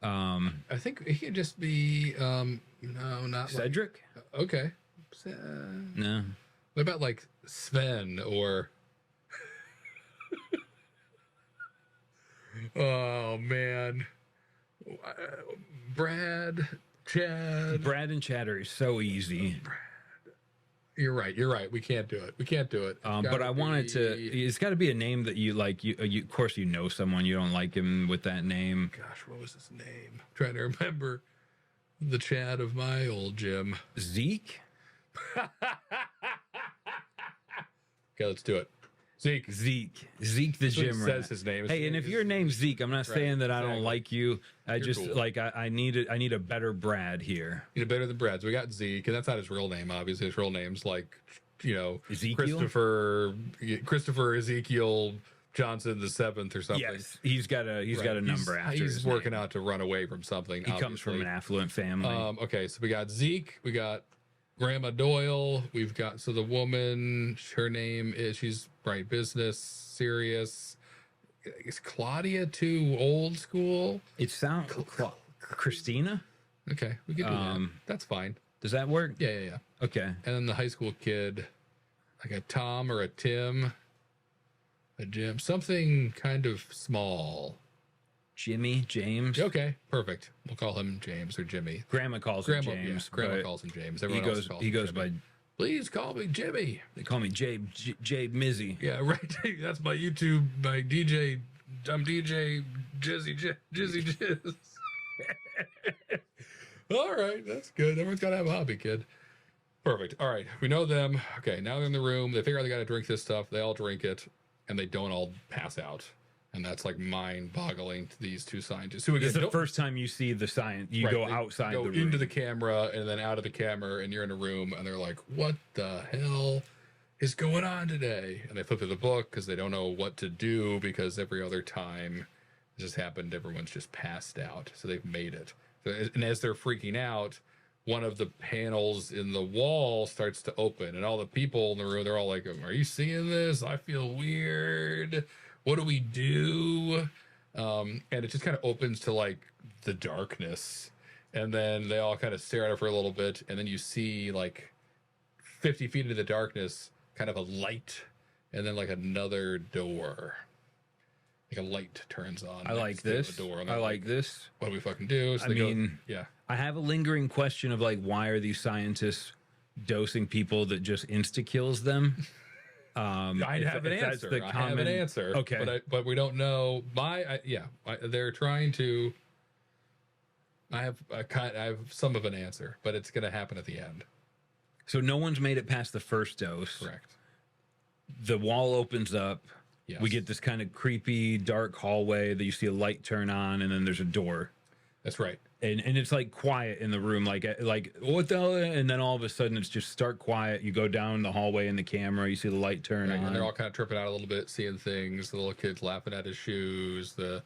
I think he could just be. No, not Cedric. Okay. No. What about like Sven or? Oh man. Brad, Chad. Brad and Chad are so easy. You're right. We can't do it. But I wanted to. It's got to be a name that you like. You of course you know someone. You don't like him with that name. Gosh, what was his name? I'm trying to remember the Chad of my old gym. Zeke. Okay, let's do it. Zeke the gym rat. Says his name. Hey, and if your name's Zeke, I'm not saying that I don't like you. I You're just cool. like I need a better Brad here. You know, better than Brad. So we got Zeke, and that's not his real name. Obviously, his real name's like Ezekiel? Christopher Ezekiel Johnson the Seventh or something. Yes, he's got a number after. He's his working name. out to run away from something. He comes from an affluent family. Okay, so we got Zeke, we got Grandma Doyle, we've got the woman. Her name is she's right business serious. Is Claudia too old school? It sounds Christina. Okay, we could do that. That's fine. Does that work? Yeah. Okay. And then the high school kid, like a Tom or a Tim, a Jim, something kind of small. James. Okay, perfect. We'll call him James or Jimmy. Grandma calls him James. Yeah, Grandma calls him James. Everyone else calls he him goes Jimmy. by. Please call me Jimmy. They call me Jabe Mizzy. Yeah, right. That's my YouTube, my DJ. I'm DJ Jizzy Jizz. All right, that's good. Everyone's got to have a hobby, kid. Perfect. All right, we know them. Okay, now they're in the room. They figure out they got to drink this stuff. They all drink it, and they don't all pass out. And that's like mind-boggling to these two scientists. Who again, This is the first time you see the science. You go outside go the room. into the camera and then out of the camera, and you're in a room, and they're like, "What the hell is going on today?" And they flip through the book because they don't know what to do because every other time this has happened, everyone's just passed out. So they've made it. And as they're freaking out, one of the panels in the wall starts to open, and all the people in the room, they're all like, "Are you seeing this? I feel weird. What do we do?" And it just kind of opens to like the darkness. And then they all kind of stare at it for a little bit. And then you see like 50 feet into the darkness, kind of a light, and then like another door. Like a light turns on. I like this. Door, I like this. What do we fucking do? So yeah. I have a lingering question of like, why are these scientists dosing people that just insta kills them? I have an answer. I have an answer. Okay, but we don't know. They're trying to. I have some of an answer, but it's going to happen at the end. So no one's made it past the first dose. Correct. The wall opens up. Yes. We get this kind of creepy, dark hallway that you see a light turn on, and then there's a door. That's right. And it's like quiet in the room, like what the hell? And then all of a sudden it's just stark quiet. You go down the hallway in the camera, you see the light turn on. And they're all kind of tripping out a little bit, seeing things. The little kid's laughing at his shoes. The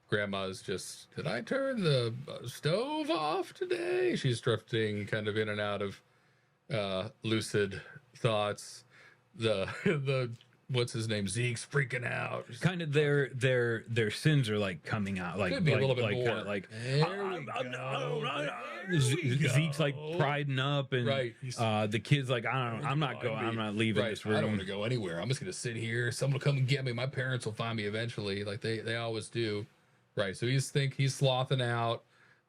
grandma's just, did I turn the stove off today? She's drifting kind of in and out of lucid thoughts. The what's his name? Zeke's freaking out. Kind of their sins are like coming out, like could be like, a little bit like, more. Kind of like There Zeke's like priding up, and right. The kid's like, I'm not leaving this room. I don't want to go anywhere. I'm just gonna sit here. Someone will come and get me. My parents will find me eventually, like they always do. Right. So he's slothing out.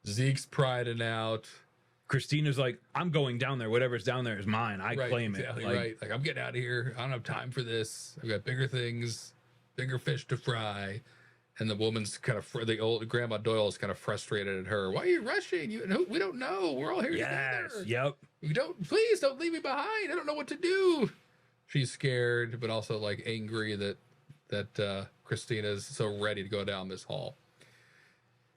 Zeke's priding out. Christina's like, I'm going down there. Whatever's down there is mine. I claim it. Exactly right. Like, I'm getting out of here. I don't have time for this. I've got bigger things, bigger fish to fry. And the woman's kind of, the old Grandma Doyle is kind of frustrated at her. Why are you rushing? We don't know. We're all here together. Yep. Please don't leave me behind. I don't know what to do. She's scared, but also like angry that Christina's so ready to go down this hall.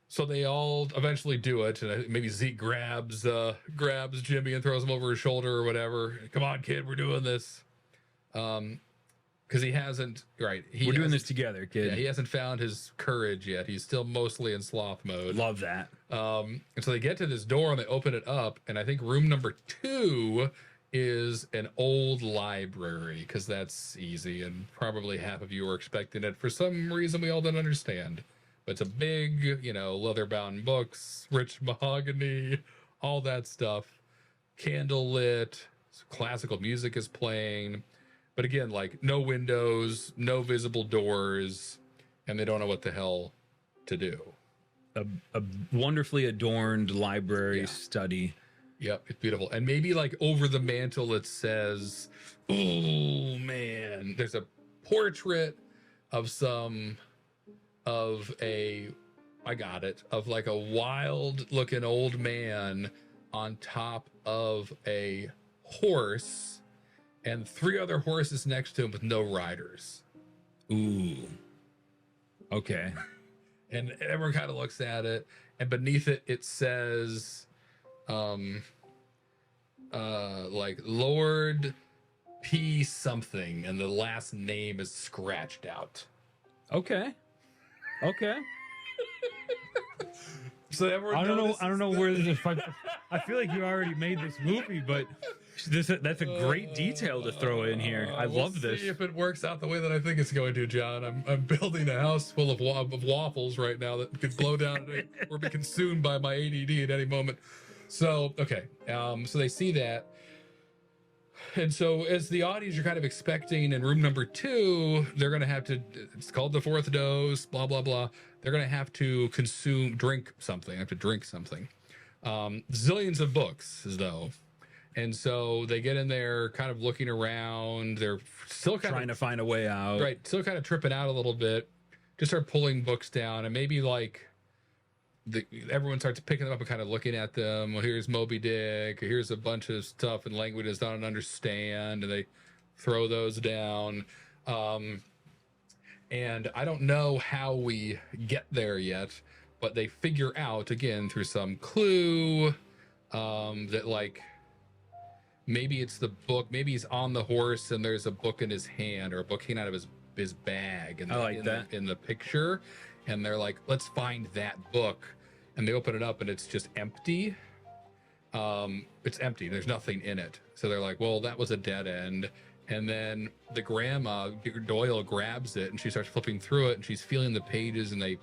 So they all eventually do it, and maybe Zeke grabs Jimmy and throws him over his shoulder or whatever. Come on, kid, we're doing this. Because he hasn't. Right, we're doing this together, kid. Yeah, he hasn't found his courage yet. He's still mostly in sloth mode. Love that. And so they get to this door and they open it up, and I think room number 2 is an old library, because that's easy, and probably half of you were expecting it for some reason we all don't understand. But it's a big, leather-bound books, rich mahogany, all that stuff. Candle lit, classical music is playing. But again, like, no windows, no visible doors, and they don't know what the hell to do. A wonderfully adorned library study. Yep, it's beautiful. And maybe, like, over the mantle it says, oh, man, there's a portrait of like a wild looking old man on top of a horse and 3 other horses next to him with no riders. Ooh. Okay. And everyone kind of looks at it, and beneath it says like Lord P something, and the last name is scratched out. Okay. So everyone I don't know where this. I feel like you already made this movie, but that's a great detail to throw in here. I love this. See if it works out the way that I think it's going to, John. I'm building a house full of waffles right now that could blow down or be consumed by my ADD at any moment. So okay, so they see that. And so as the audience, you're kind of expecting in room number 2, they're going to have to, it's called the 4th dose, blah, blah, blah. They're going to have to drink something. Zillions of books, though. And so they get in there kind of looking around. They're still trying to find a way out. Right. Still kind of tripping out a little bit. Just start pulling books down, and maybe like everyone starts picking them up and kind of looking at them. Well, here's Moby Dick. Here's a bunch of stuff in languages I don't understand, and they throw those down. And I don't know how we get there yet, but they figure out, again, through some clue, that like maybe it's the book. Maybe he's on the horse and there's a book in his hand, or a book hanging out of his bag. And in the picture. And they're like, let's find that book. And they open it up and it's just empty. It's empty. There's nothing in it. So they're like, well, that was a dead end. And then the grandma, Doyle, grabs it and she starts flipping through it, and she's feeling the pages, and they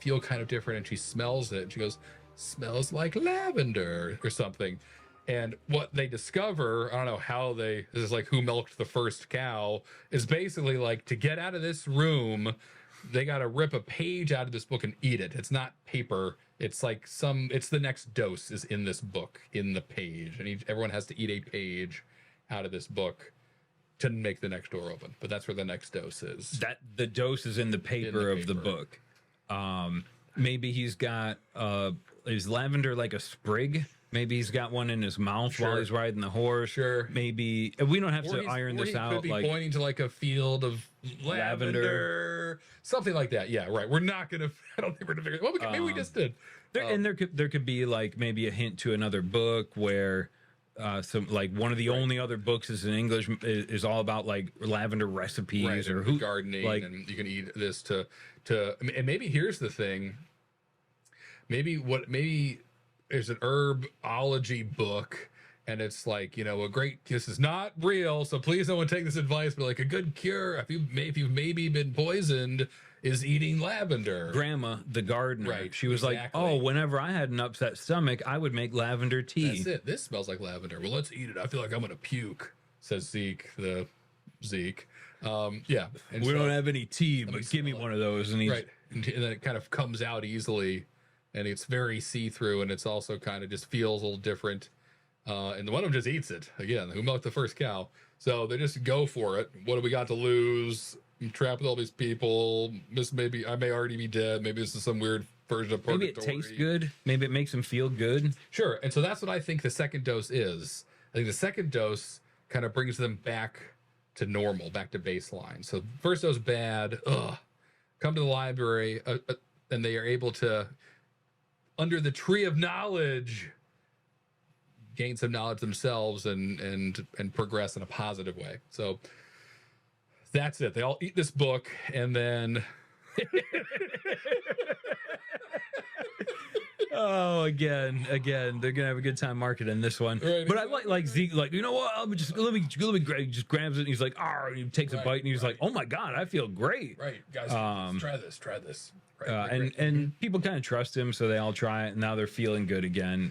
feel kind of different, and she smells it. And she goes, smells like lavender or something. And what they discover, I don't know how this is like who milked the first cow, is basically like, to get out of this room, they got to rip a page out of this book and eat it. It's not paper. It's like it's the next dose is in this book, in the page. And everyone has to eat a page out of this book. to make the next door open. But that's where the next dose is. That the dose is in the paper of the book. Maybe he's got is lavender like a sprig? Maybe he's got one in his mouth while he's riding the horse. Sure. Maybe we don't have to iron this out. Could be like pointing to like a field of lavender, something like that. Yeah, right. We're not gonna. I don't think we're gonna figure. Well, maybe we just did. There could be like maybe a hint to another book where some like one of the only other books is in English is all about like lavender recipes or gardening, like, and you can eat this to and maybe here's the thing. Maybe there's an herbology book, and it's like, this is not real, so please no one take this advice, but like a good cure if you've maybe been poisoned is eating lavender. Grandma, the gardener, right? She was like, oh, whenever I had an upset stomach, I would make lavender tea. That's it. This smells like lavender. Well, let's eat it. I feel like I'm gonna puke, says Zeke. Yeah. And we don't have any tea, but give me one of those. And right. And then it kind of comes out easily, and it's very see-through, and it's also kind of just feels a little different. And the one of them just eats it. Again, who milked the first cow? So they just go for it. What do we got to lose? I'm trapped with all these people. Maybe I may already be dead. Maybe this is some weird version of purgatory. Maybe it tastes good. Maybe it makes them feel good. Sure. And so that's what I think the second dose is. I think the second dose kind of brings them back to normal, back to baseline. So first dose bad. Come to the library, and they are able to, under the tree of knowledge, gain some knowledge themselves and progress in a positive way. So that's it. They all eat this book, and then again, they're gonna have a good time marketing this one. Right. But I like Zeke, like, you know what? I'm just let me he just grabs it and he's like, and he takes a bite and he's like, oh my god, I feel great. Right, guys, try this. Right, and people kind of trust him, so they all try it, and now they're feeling good again.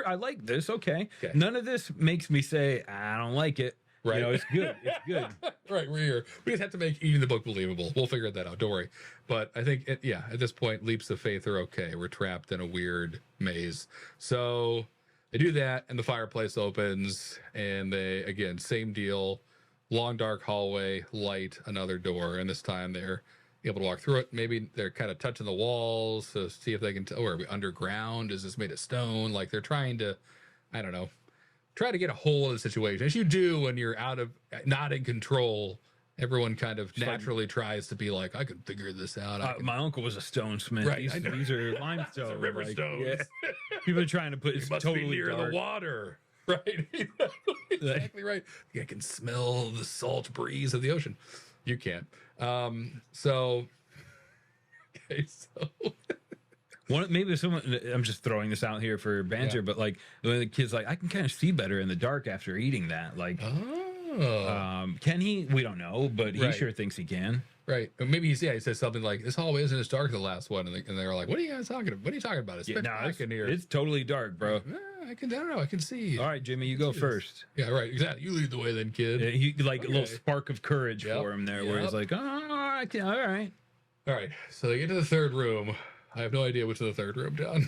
I like this. Okay. None of this makes me say I don't like it. Right, it's good. It's good. Right, we're here. We just have to make even the book believable. We'll figure that out. Don't worry. But I think, at this point, leaps of faith are okay. We're trapped in a weird maze. So they do that, and the fireplace opens, and they, again, same deal. Long, dark hallway, light, another door, and this time they're able to walk through it. Maybe they're kind of touching the walls to see if they can tell, are we underground? Is this made of stone? Like they're trying to, I don't know, try to get a hold of the situation, as you do when you're not in control. Everyone kind of naturally tries to be like, I can figure this out. My uncle was a stonesmith. Right, these are limestone, river stones. Yeah. People are trying to put it must totally be near dark. the water. Right, exactly right. I can smell the salt breeze of the ocean. You can't. So maybe someone, I'm just throwing this out here for banter, but like the kid's like, I can kind of see better in the dark after eating that. Like, can he? We don't know, but he sure thinks he can. Right. Or maybe he says something like, this hallway isn't as dark as the last one. And they're like, what are you guys talking about? What are you talking about? It's dark in here. It's totally dark, bro. I don't know. I can see. All right, Jimmy, you go first. Yeah, right. Exactly. You lead the way then, kid. Yeah, he a little spark of courage for him there, where he's like, all right. All right. So they get to the third room. I have no idea what's in the third room, John.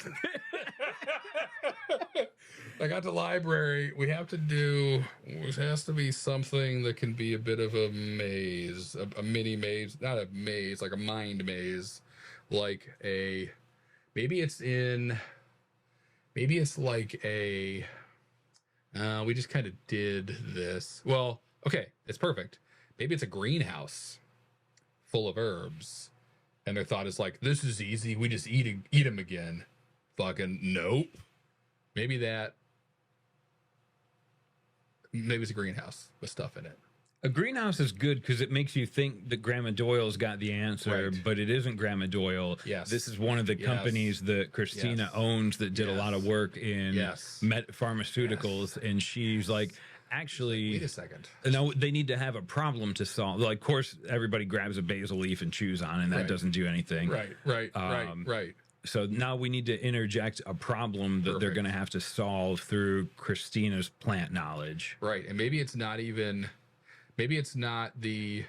I got the library. We have to do, it has to be something that can be a bit of a maze, a mini maze, not a maze, like a mind maze, maybe it's like we just kind of did this. Well, okay, it's perfect. Maybe it's a greenhouse full of herbs. And their thought is like, this is easy. We just eat them again. Fucking nope. Maybe it's a greenhouse with stuff in it. A greenhouse is good because it makes you think that Grandma Doyle's got the answer, but it isn't Grandma Doyle. Yes. This is one of the companies that Christina owns that did a lot of work in pharmaceuticals. And she's like, actually, wait a second. No, they need to have a problem to solve. Like, of course, everybody grabs a basil leaf and chews on it, and that doesn't do anything. Right. So now we need to interject a problem that they're going to have to solve through Christina's plant knowledge. Right. And maybe it's not the,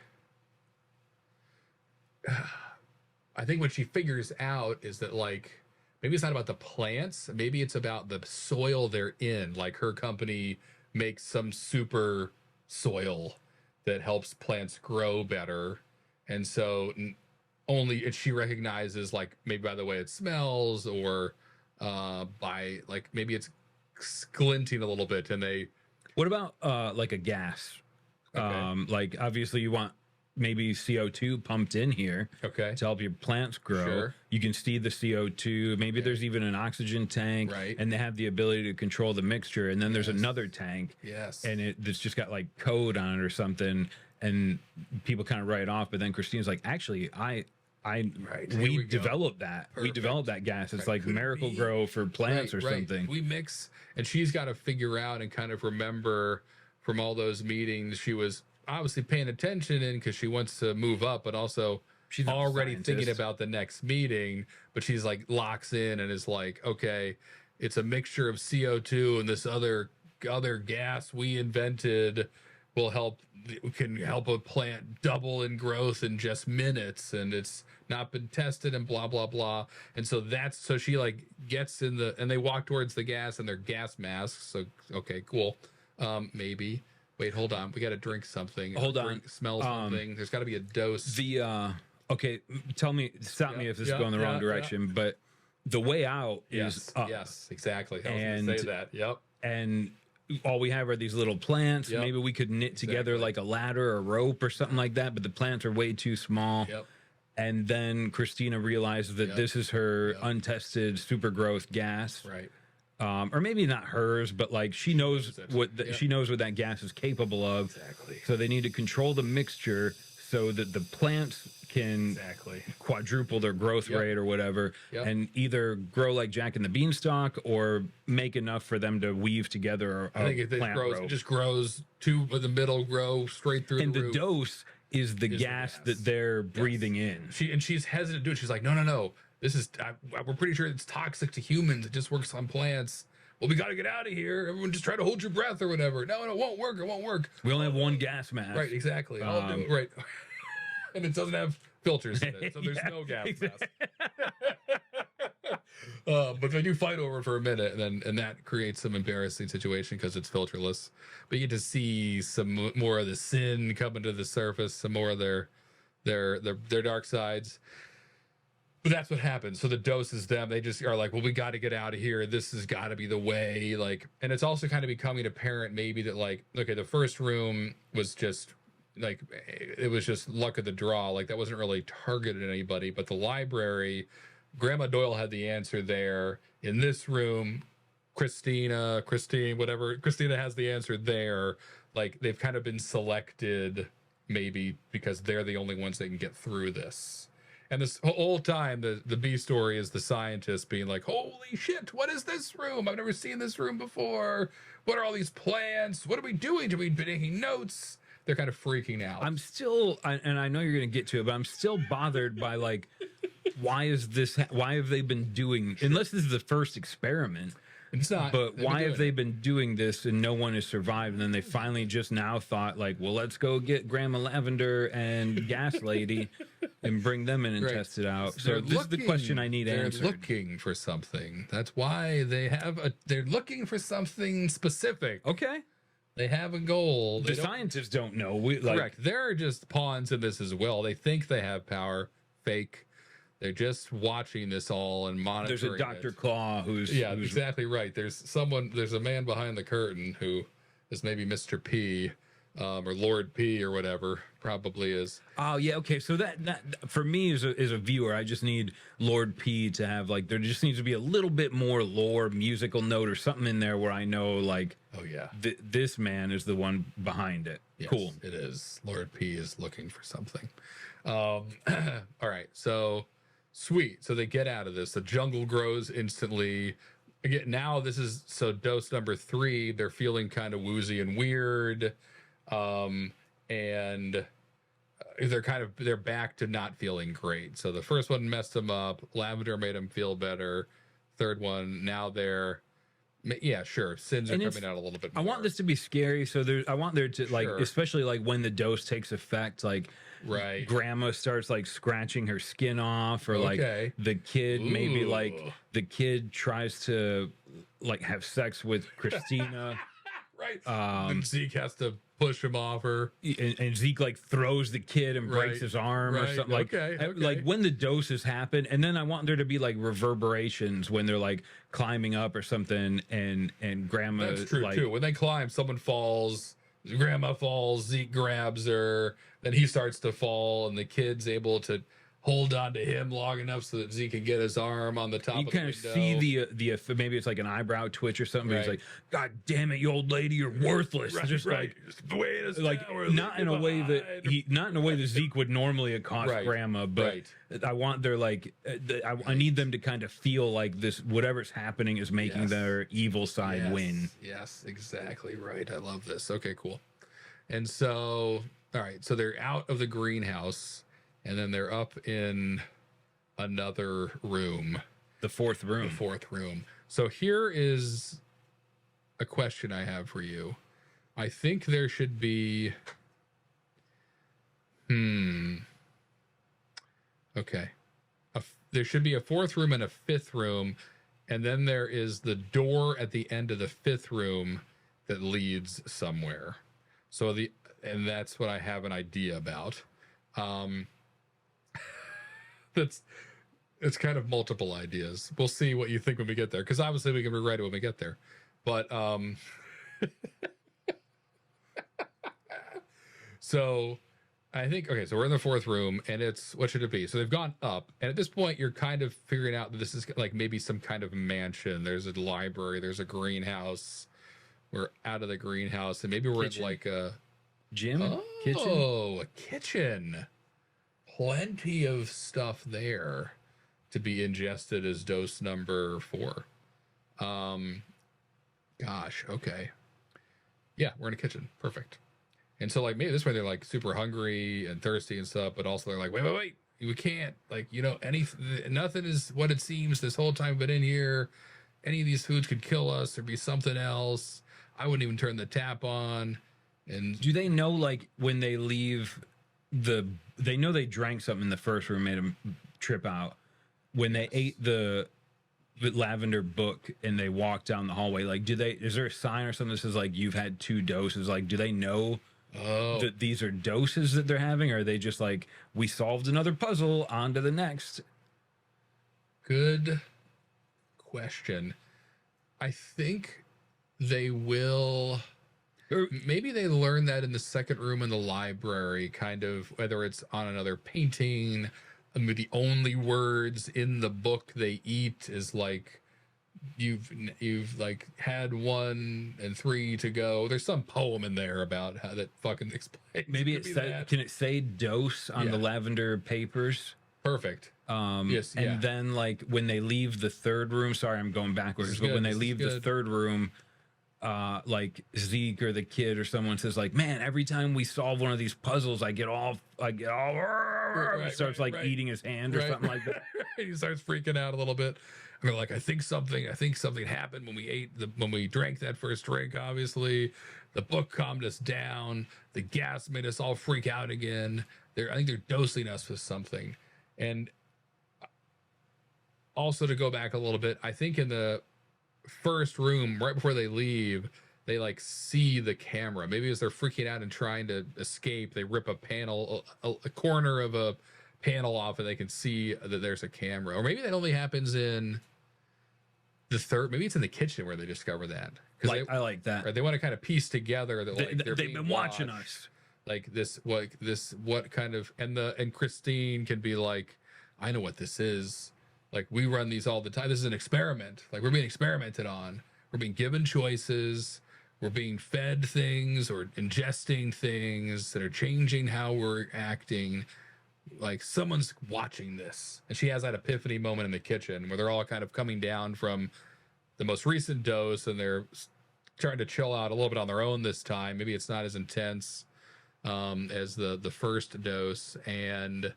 I think what she figures out is that, like, maybe it's not about the plants. Maybe it's about the soil they're in. Like, her company makes some super soil that helps plants grow better. And so and she recognizes, like, maybe by the way it smells, or by, like, maybe it's glinting a little bit, and they... What about like a gas? Okay. Like, obviously you want maybe CO2 pumped in here, Okay, to help your plants grow. Sure. You can see the CO2. Maybe there's even an oxygen tank, Right. and they have the ability to control the mixture. And then there's another tank, Yes. and it's just got like code on it or something, and people kind of write it off. But then Christina's like, actually, we developed that. Perfect. We developed that gas. It's Right. like Miracle Grow for plants or something. We mix, and she's got to figure out and kind of remember from all those meetings. She was obviously paying attention in because she wants to move up, but also she's not a already scientist. thinking about the next meeting. But she's like locks in and is like, okay, it's a mixture of CO2 and this other gas we invented can help a plant double in growth in just minutes, and it's not been tested and blah blah blah. And so she like gets in and they walk towards the gas in their gas masks. So okay, cool. Maybe wait, hold on, we got to drink something. Smell something. There's got to be a dose. Okay, stop me if this is going the wrong direction, but the way out is up. Yes, exactly. I was And- gonna say that. Yep. And all we have are these little plants. Yep. Maybe we could knit together Exactly. like a ladder or a rope or something like that, but the plants are way too small. Yep. And then Christina realizes that this is her untested super growth gas. Right. Or maybe not hers, but like she knows what Yep. she knows what that gas is capable of. Exactly. So they need to control the mixture so that the plants can Exactly. quadruple their growth Yep. rate or whatever, Yep. and either grow like Jack and the Beanstalk or make enough for them to weave together. I think it just grows two in the middle, grow straight through and the the roof. dose is the the gas gas. that they're breathing in. She's hesitant to do it. She's like, no. This is we're pretty sure it's toxic to humans. It just works on plants. Well, we got to get out of here. Everyone just try to hold your breath or whatever. No, it won't work. It won't work. We only have one gas mask. Right, exactly. I'll do it. Right. And it doesn't have filters in it, so there's Yeah, no gas exactly. mask. But they do fight over it for a minute, and that creates some embarrassing situation because it's filterless. But you get to see some more of the sin coming to the surface, some more of their dark sides. But that's what happens. So the dose is them. They just are like, well, we got to get out of here. This has got to be the way. Like, and it's also kind of becoming apparent maybe that, like, okay, the first room was just like, it was just luck of the draw. Like, that wasn't really targeted at anybody. But the library, Grandma Doyle had the answer there. In this room, Christine, whatever, Christina has the answer there. Like, they've kind of been selected maybe because they're the only ones that can get through this. And this whole time, the B story is the scientist being like, holy shit, what is this room? I've never seen this room before. What are all these plants? What are we doing? Have we been taking notes? They're kind of freaking out. I'm still, and I know you're going to get to it, but I'm still bothered by, like, why have they been doing, unless this is the first experiment. It's not. But why have they been doing this and no one has survived? And then they finally just now thought, like, well, let's go get Grandma Lavender and Gas Lady and bring them in and test it out. So this is the question I need answered. They're looking for something. That's why they're looking for something specific. Okay. They have a goal. The scientists don't know. Correct. They're just pawns in this as well. They think they have power. Fake. They're just watching this all and monitoring. There's a Dr. Claw who's exactly right. There's a man behind the curtain who is maybe Mr. P, or Lord P or whatever, probably is. Oh yeah, okay. So that for me as a viewer, I just need Lord P to have, like, there just needs to be a little bit more lore, musical note or something in there where I know, like, oh yeah, this man is the one behind it. Yes, cool. It is. Lord P is looking for something. All right, so sweet. So they get out of this. The jungle grows instantly. Again, now this is dose number 3. They're feeling kind of woozy and weird, and they're back to not feeling great. So the first one messed them up. Lavender made them feel better. Third one, now they're sins are coming out a little bit more. I want this to be scary, so I want there to, like, especially like when the dose takes effect, like, right, Grandma starts like scratching her skin off, or like the kid maybe like the kid tries to like have sex with Christina. Right. And Zeke has to push him off her. And Zeke like throws the kid and breaks his arm or something. Like, like when the doses happen, and then I want there to be like reverberations when they're like climbing up or something, and grandma. That's true like, too. When they climb, someone falls. Grandma falls. Zeke grabs her. Then he starts to fall, and the kid's able to hold on to him long enough so that Zeke can get his arm on the top of the window. You kind of see the maybe it's like an eyebrow twitch or something. But he's like, "God damn it, you old lady, you're worthless." Just like not in a way that Zeke would normally accost grandma, but I want their like I need them to kind of feel like this whatever's happening is making their evil side win. Yes, exactly right. I love this. Okay, cool. And so, all right, so they're out of the greenhouse. And then they're up in another room. The fourth room. So here is a question I have for you. I think there should be... Okay. There should be a fourth room and a fifth room. And then there is the door at the end of the fifth room that leads somewhere. So and that's what I have an idea about. It's kind of multiple ideas. We'll see what you think when we get there, because obviously we can rewrite it when we get there. But so I think so we're in the fourth room, and it's what should it be? So they've gone up, and at this point you're kind of figuring out that this is like maybe some kind of mansion. There's a library, there's a greenhouse. We're out of the greenhouse, and maybe we're in like a gym, kitchen. Oh, a kitchen. Plenty of stuff there to be ingested as dose number 4. Gosh, okay. Yeah, we're in a kitchen. Perfect. And so, like, maybe this way they're, like, super hungry and thirsty and stuff, but also they're like, wait. We can't, like, nothing is what it seems this whole time but in here. Any of these foods could kill us or be something else. I wouldn't even turn the tap on. And do they know, like, when they leave... they know they drank something in the first room, made them trip out. When they ate the lavender book and they walked down the hallway, like, is there a sign or something that says like you've had 2 doses? Like, do they know that these are doses that they're having, or are they just like, we solved another puzzle, on to the next? Good question. I think they will. Or maybe they learn that in the second room in the library, kind of, whether it's on another painting. I mean, the only words in the book they eat is like, you've like had 1 and 3 to go. There's some poem in there about how that fucking explains. Maybe can it say dose on the lavender papers? Perfect. Yes. And then like when they leave the third room, sorry, I'm going backwards, but when they leave the third room, like Zeke or the kid or someone says like, man, every time we solve one of these puzzles, I get all starts eating his hand or something like that. He starts freaking out a little bit. And they're like, I think something happened when we drank that first drink. Obviously, the book calmed us down. The gas made us all freak out again. I think they're dosing us with something. And also, to go back a little bit, I think in the first room, right before they leave, they like see the camera. Maybe as they're freaking out and trying to escape, they rip a panel, a corner of a panel off, and they can see that there's a camera. Or maybe that only happens in the third. Maybe it's in the kitchen where they discover that. I like that. Right, they want to kind of piece together that like they've been watching us. Like what kind of, and Christine can be like, I know what this is. Like, we run these all the time. This is an experiment. Like, we're being experimented on. We're being given choices. We're being fed things or ingesting things that are changing how we're acting. Like, someone's watching this. And she has that epiphany moment in the kitchen where they're all kind of coming down from the most recent dose, and they're trying to chill out a little bit on their own this time. Maybe it's not as intense as the first dose. And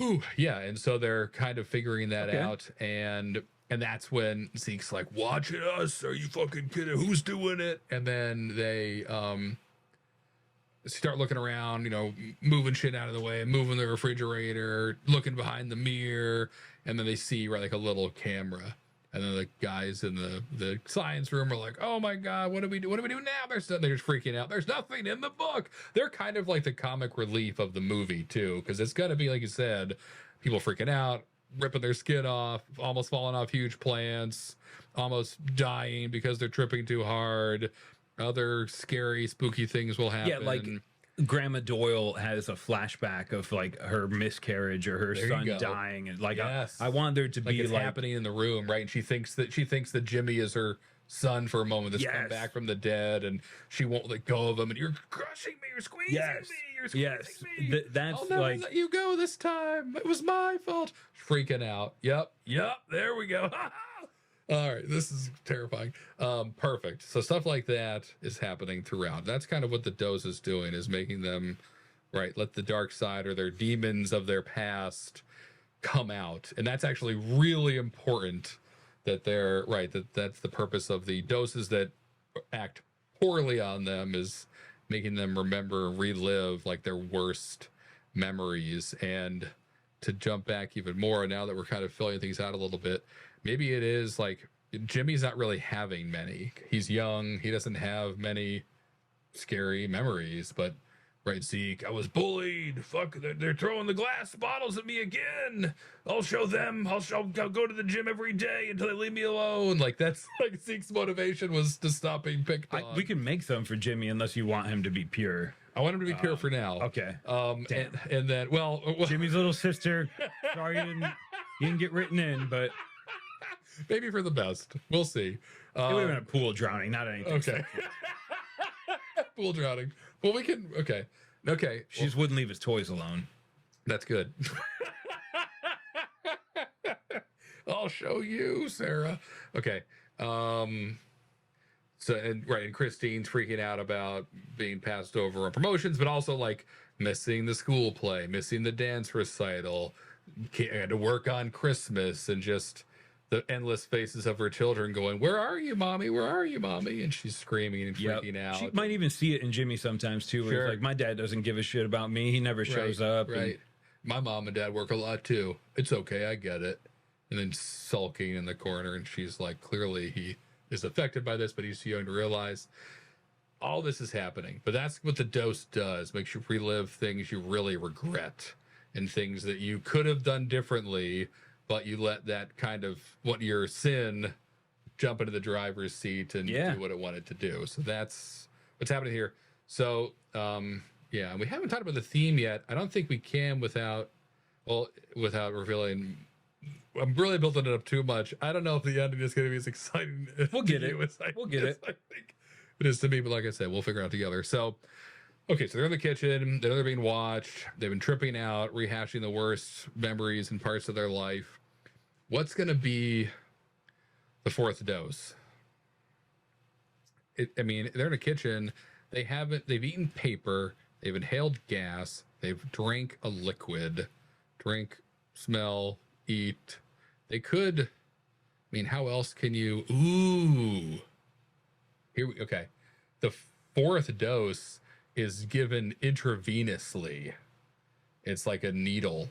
and so they're kind of figuring that out, and that's when Zeke's like, watching us? Are you fucking kidding? Who's doing it? And then they start looking around, moving shit out of the way, moving the refrigerator, looking behind the mirror, and then they see like a little camera. And then the guys in the science room are like, "Oh my god, what do we do? What do we do now?" They're just freaking out. There's nothing in the book. They're kind of like the comic relief of the movie too, because it's gonna be like you said, people freaking out, ripping their skin off, almost falling off huge plants, almost dying because they're tripping too hard. Other scary, spooky things will happen. Yeah, like Grandma Doyle has a flashback of like her miscarriage or her son dying, and like yes. I want there to be it's happening in the room, right? And she thinks that Jimmy is her son for a moment that's come back from the dead, and she won't let go of him. And you're crushing me, you're squeezing me, you're squeezing me. That's I'll never let you go this time. It was my fault. Freaking out. Yep. There we go. All right, this is terrifying. Perfect. So stuff like that is happening throughout. That's kind of what the dose is doing, is making them, right, let the dark side or their demons of their past come out. And that's actually really important that they're, right, that's the purpose of the doses that act poorly on them, is making them remember, relive like their worst memories. And to jump back even more, now that we're kind of filling things out a little bit, maybe it is like Jimmy's not really having many. He's young. He doesn't have many scary memories. But, right, Zeke, I was bullied. Fuck, they're throwing the glass bottles at me again. I'll show them. I'll go to the gym every day until they leave me alone. Like, that's like Zeke's motivation was to stop being picked on. We can make some for Jimmy unless you want him to be pure. I want him to be pure for now. Okay. And then, well, Jimmy's little sister. Sorry you didn't get written in, but maybe for the best. We'll see. It would have been a pool drowning, not anything. Okay. Pool drowning. Well, we can. Okay. She just wouldn't leave his toys alone. That's good. I'll show you, Sarah. Okay. So, and Christine's freaking out about being passed over on promotions, but also like missing the school play, missing the dance recital, had to work on Christmas, and just the endless faces of her children going, "Where are you, mommy? Where are you, mommy?" And she's screaming and freaking out. She might even see it in Jimmy sometimes too, where he's like, "My dad doesn't give a shit about me. He never shows up." Right. My mom and dad work a lot too. It's okay. I get it. And then sulking in the corner, and she's like, clearly he is affected by this, but he's too young to realize all this is happening. But that's what the dose does. Makes you relive things you really regret and things that you could have done differently, but you let that kind of what your sin jump into the driver's seat and do what it wanted to do. So that's what's happening here. So, yeah, we haven't talked about the theme yet. I don't think we can without revealing. I'm really building it up too much. I don't know if the ending is going to be as exciting. We'll get it. We'll get it. I think it is to me, but like I said, we'll figure it out together. So, okay, so they're in the kitchen. They're being watched. They've been tripping out, rehashing the worst memories and parts of their life. What's going to be the fourth dose? They're in a kitchen. They've eaten paper. They've inhaled gas. They've drank a liquid. Drink, smell, eat. They could, how else can you? Ooh. Okay. The fourth dose is given intravenously. It's like a needle.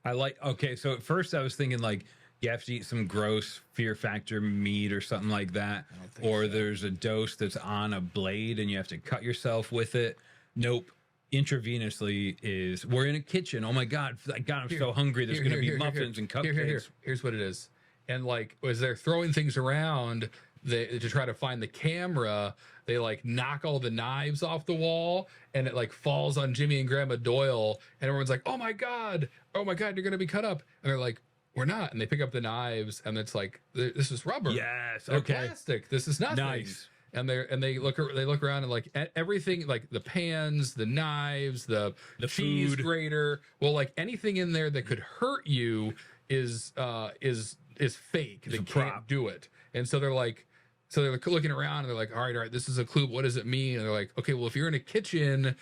Okay, so at first I was thinking like you have to eat some gross Fear Factor meat or something like that. Or there's a dose that's on a blade and you have to cut yourself with it. Nope. Intravenously we're in a kitchen. Oh my God, I'm so hungry. There's going to be muffins and cupcakes. Here's what it is. And like, as they're throwing things around to try to find the camera, they like knock all the knives off the wall and it like falls on Jimmy and Grandma Doyle. And everyone's like, oh my God, you're going to be cut up. And they're like, we're not. And they pick up the knives and it's like, this is rubber. Yes. They're plastic. This is nothing. Nice. And they look around and like everything, like the pans, the knives, the cheese food grater, well, like anything in there that could hurt you is fake. They can't do it. And so they're looking around and they're like, all right, this is a clue. What does it mean? And they're like, okay, well, if you're in a kitchen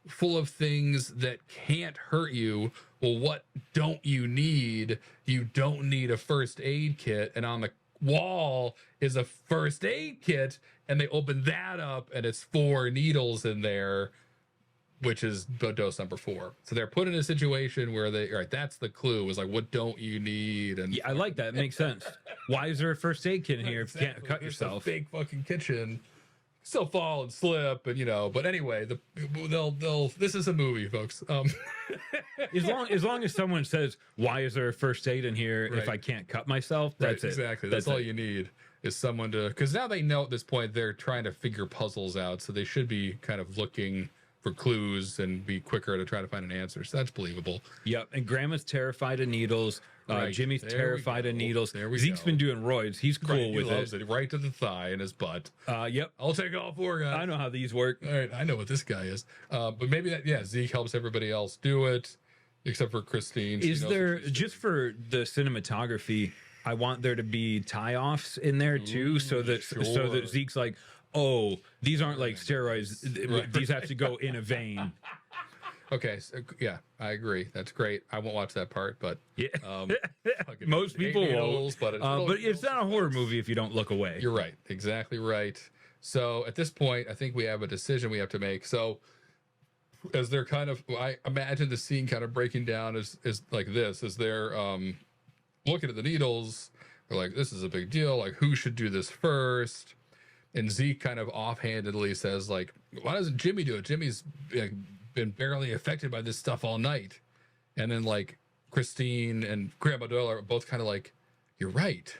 full of things that can't hurt you, well, what don't you need? You don't need a first aid kit. And on the wall is a first aid kit, and they open that up and it's 4 needles in there. which is dose number 4. So they're put in a situation where all right, that's the clue, is like, what don't you need? And yeah, I like that. It makes sense. Why is there a first aid kit in here if you can't cut yourself? Big fucking kitchen. Still fall and slip, and but anyway, they'll this is a movie, folks. As long as someone says, why is there a first aid in here if I can't cut myself? That's right, exactly. That's all you need, is someone to, because now they know at this point they're trying to figure puzzles out, so they should be kind of looking for clues and be quicker to try to find an answer. So that's believable. Yep. And Grandma's terrified of needles. Right. Jimmy's terrified of needles. Zeke's been doing roids. He's cool with it. Right to the thigh and his butt. Yep. I'll take all 4, guys. I know how these work. All right. I know what this guy is. But maybe Zeke helps everybody else do it, except for Christine. Is there, just for the cinematography, I want there to be tie-offs in there too, so that Zeke's like, oh, these aren't like steroids. Right. These have to go in a vein. Okay, so, yeah, I agree. That's great. I won't watch that part, but yeah, most people won't. But it's not a horror movie if you don't look away. You're right, exactly right. So at this point, I think we have a decision we have to make. So as they're kind of, I imagine the scene kind of breaking down is like this: as they're looking at the needles, they're like, "This is a big deal. Like, who should do this first?" And Zeke kind of offhandedly says, like, "Why doesn't Jimmy do it? Jimmy's been barely affected by this stuff all night." And then like Christine and Grandma Doyle are both kind of like, "You're right.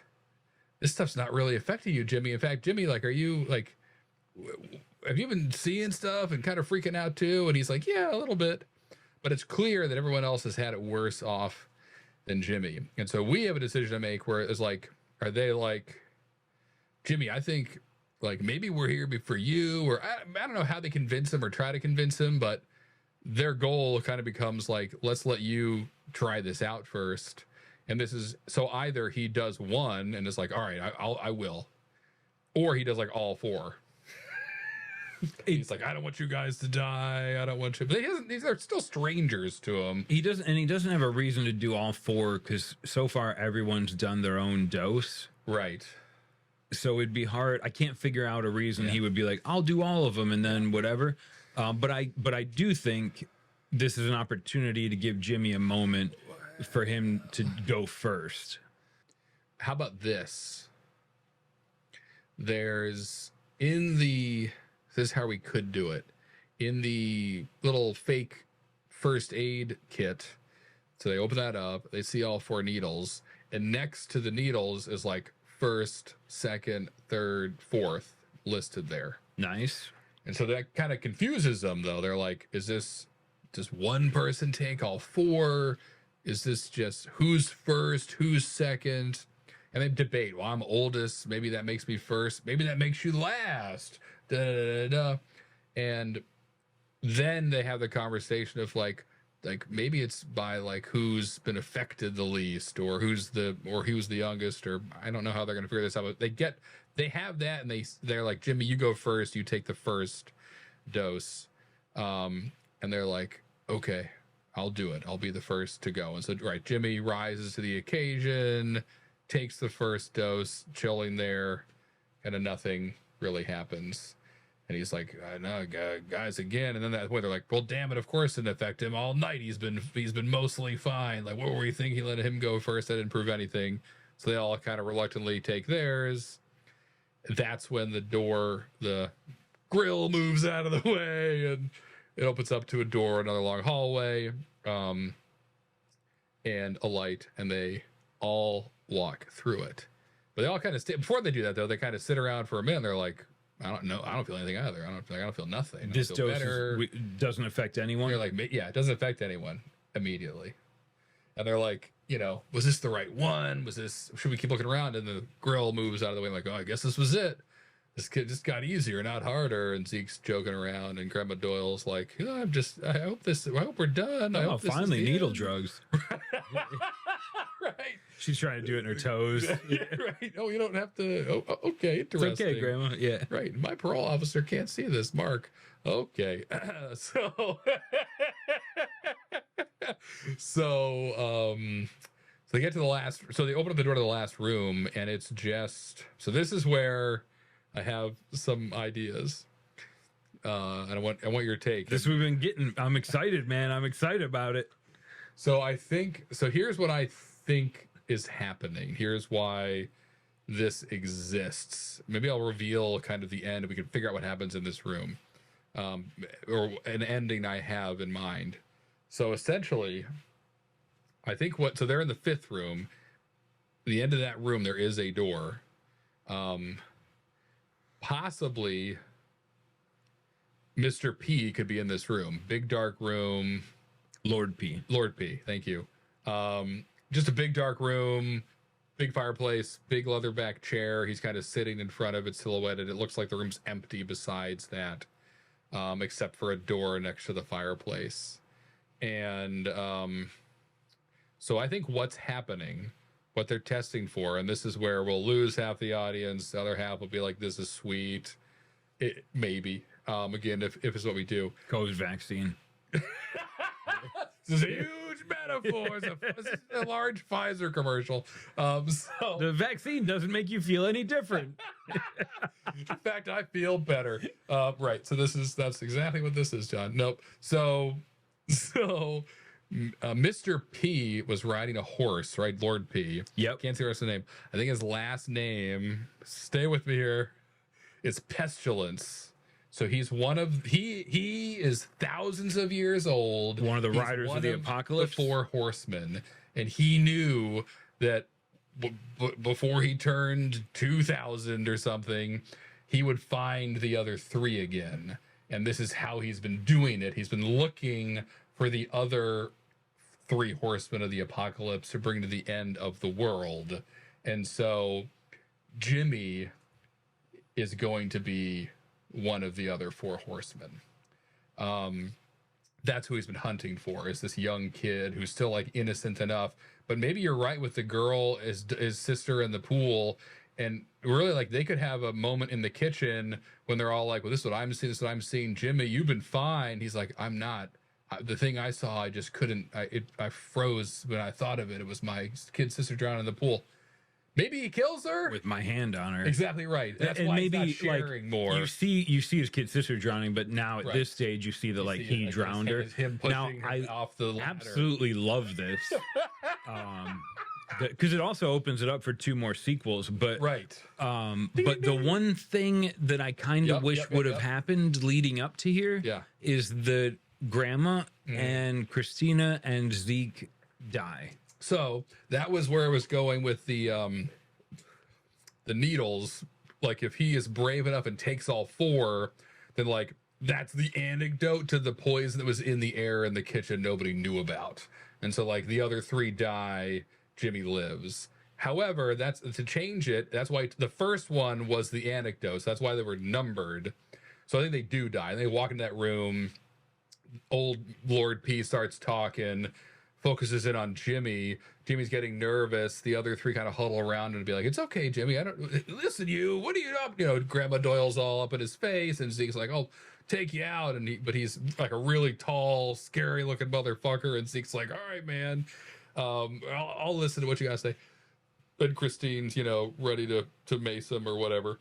This stuff's not really affecting you, Jimmy. In fact, Jimmy, like, are you like, have you been seeing stuff and kind of freaking out too?" And he's like, "Yeah, a little bit." But it's clear that everyone else has had it worse off than Jimmy. And so we have a decision to make where it's like, are they like, "Jimmy, I think like maybe we're here for you," or I don't know how they convince him or try to convince him, but their goal kind of becomes like, let's let you try this out first. And this is, so either he does one and is like, all right, I will, or he does like all 4. He's like, I don't want you guys to die. I don't want you. But these are still strangers to him. He doesn't have a reason to do all 4 because so far everyone's done their own dose. Right. So it'd be hard. I can't figure out a reason he would be like, I'll do all of them and then whatever. But I do think this is an opportunity to give Jimmy a moment for him to go first. How about this? This is how we could do it. In the little fake first aid kit, so they open that up, they see all 4 needles, and next to the needles is like 1st, 2nd, 3rd, 4th listed there. Nice. And so that kind of confuses them, though. They're like, is this just one person take all 4? Is this just who's first, who's second? And they debate. Well, I'm oldest. Maybe that makes me first. Maybe that makes you last. Da, da, da, da. And then they have the conversation of like maybe it's by like who's been affected the least, or who's the youngest, or I don't know how they're going to figure this out. But they have that, and they're like, Jimmy, you go first. You take the first dose. And they're like, okay, I'll do it. I'll be the first to go. And so, right, Jimmy rises to the occasion, takes the first dose, chilling there, and then nothing really happens. And he's like, I know, guys, again. And then that way they're like, well, damn it, of course it didn't affect him all night. He's been mostly fine. Like, what were you thinking? Let him go first. That didn't prove anything. So they all kind of reluctantly take theirs. That's when the grill moves out of the way, and it opens up to a door, another long hallway, and a light, and they all walk through it. But they all kind of before they do that, though, they kind of sit around for a minute. And they're like, I don't know. I don't feel anything either. I don't feel nothing. This dose doesn't affect anyone. They're like, yeah, it doesn't affect anyone immediately. And they're like, was this the right one? Should we keep looking around? And the grill moves out of the way. I'm like, oh, I guess this was it. This kid just got easier, not harder. And Zeke's joking around, and Grandma Doyle's like, I hope we're done. Oh, finally, needle drugs. Right. She's trying to do it in her toes. Right. Oh, you don't have to. Oh, okay. Interesting. It's okay, Grandma. Yeah. Right. My parole officer can't see this, Mark. Okay. So they get to the last. So they open up the door to the last room, and it's just. So this is where I have some ideas. and I want your take. This we've been getting. I'm excited, man. I'm excited about it. So I think so. Here's what I think is happening. Here's why this exists. Maybe I'll reveal kind of the end, and we can figure out what happens in this room, or an ending I have in mind. So essentially, I think so they're in the 5th room. The end of that room, there is a door. Possibly Mr. P could be in this room. Big dark room. Lord P. Thank you. Just a big dark room, big fireplace, big leatherback chair. He's kind of sitting in front of it, silhouetted. It looks like the room's empty besides that, except for a door next to the fireplace. And so I think what's happening, what they're testing for, and this is where we'll lose half the audience. The other half will be like, this is sweet. Maybe. Again, if it's what we do. COVID vaccine. This is a huge metaphor. It's a large Pfizer commercial. So the vaccine doesn't make you feel any different. In fact, I feel better. Right. So that's exactly what this is, John. Nope. So Mr. P was riding a horse, right? Lord P. Yep. Can't see the rest of the name. I think his last name, stay with me here, is Pestilence. So he is thousands of years old. One of the riders of the apocalypse. The 4 horsemen. And he knew that before he turned 2,000 or something, he would find the other 3 again. And this is how he's been doing it. He's been looking for the other 3 horsemen of the apocalypse to bring to the end of the world. And so Jimmy is going to be one of the other 4 horsemen. That's who he's been hunting for, is this young kid who's still like innocent enough. But maybe you're right with the girl, his sister in the pool. And really, like, they could have a moment in the kitchen when they're all like, well, this is what I'm seeing. This is what I'm seeing. Jimmy, you've been fine. He's like, I'm not. The thing I saw, I just couldn't. I froze when I thought of it. It was my kid sister drowning in the pool. Maybe he kills her with my hand on her. Exactly right. That's and why maybe he's not sharing more. You see his kid sister drowning, but now at this stage, you see that he drowned her. Him pushing her off the ladder. Absolutely love this, because it also opens it up for 2 more sequels. But right. But the one thing that I kind of wish would have happened leading up to here is that Grandma and Christina and Zeke die. So that was where I was going with the needles. Like, if he is brave enough and takes all 4, then like that's the antidote to the poison that was in the air in the kitchen nobody knew about. And so like the other 3 die, Jimmy lives. However, that's to change it. That's why the first one was the anecdote. So that's why they were numbered. So I think they do die. And they walk into that room. Old Lord P starts talking. Focuses in on Jimmy. Jimmy's getting nervous. The other 3 kind of huddle around and be like, "It's okay, Jimmy. I don't listen. You, what are you up?" You know, Grandma Doyle's all up in his face, and Zeke's like, "I'll take you out." But he's like a really tall, scary-looking motherfucker, and Zeke's like, "All right, man, I'll listen to what you guys say." And Christine's, ready to mace him or whatever,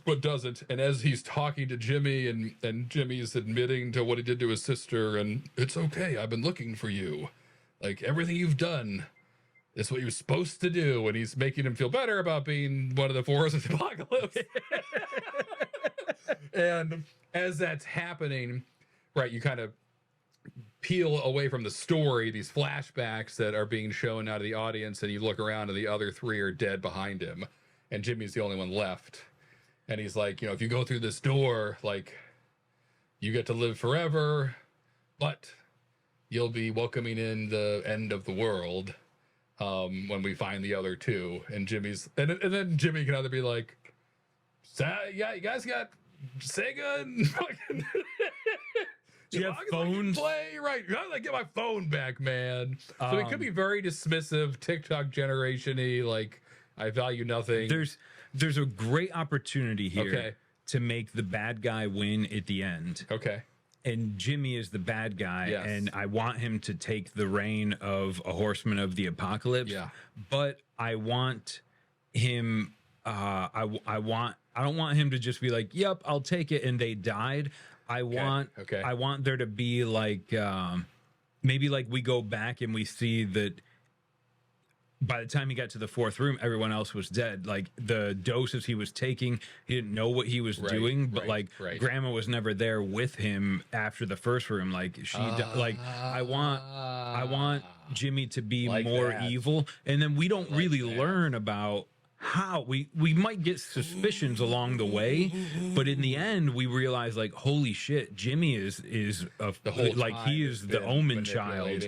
but doesn't. And as he's talking to Jimmy, and Jimmy's admitting to what he did to his sister, and it's okay, I've been looking for you. Like, everything you've done is what you're supposed to do. And he's making him feel better about being one of the 4 of the apocalypse. And as that's happening, right, you kind of peel away from the story, these flashbacks that are being shown out of the audience, and you look around and the other 3 are dead behind him, and Jimmy's the only one left. And he's like, if you go through this door, like, you get to live forever, but you'll be welcoming in the end of the world when we find the other 2. And Jimmy's and then Jimmy can either be like, yeah, you guys got Sega and fucking Do you have phones? Play right. I gotta get my phone back, man. So it could be very dismissive, TikTok generation-y, like, I value nothing. There's a great opportunity here to make the bad guy win at the end. Okay. And Jimmy is the bad guy, and I want him to take the reign of a horseman of the apocalypse. Yeah. But I want him I don't want him to just be like, "Yep, I'll take it," and they died. I want there to be like maybe like we go back and we see that by the time he got to the fourth room, everyone else was dead. Like the doses he was taking, he didn't know what he was doing, but Grandma was never there with him after the first room. Like I want Jimmy to be like more evil, and then we don't really learn about how we might get suspicions along the way, but in the end we realize like, holy shit, Jimmy is the whole like he is the Omen child,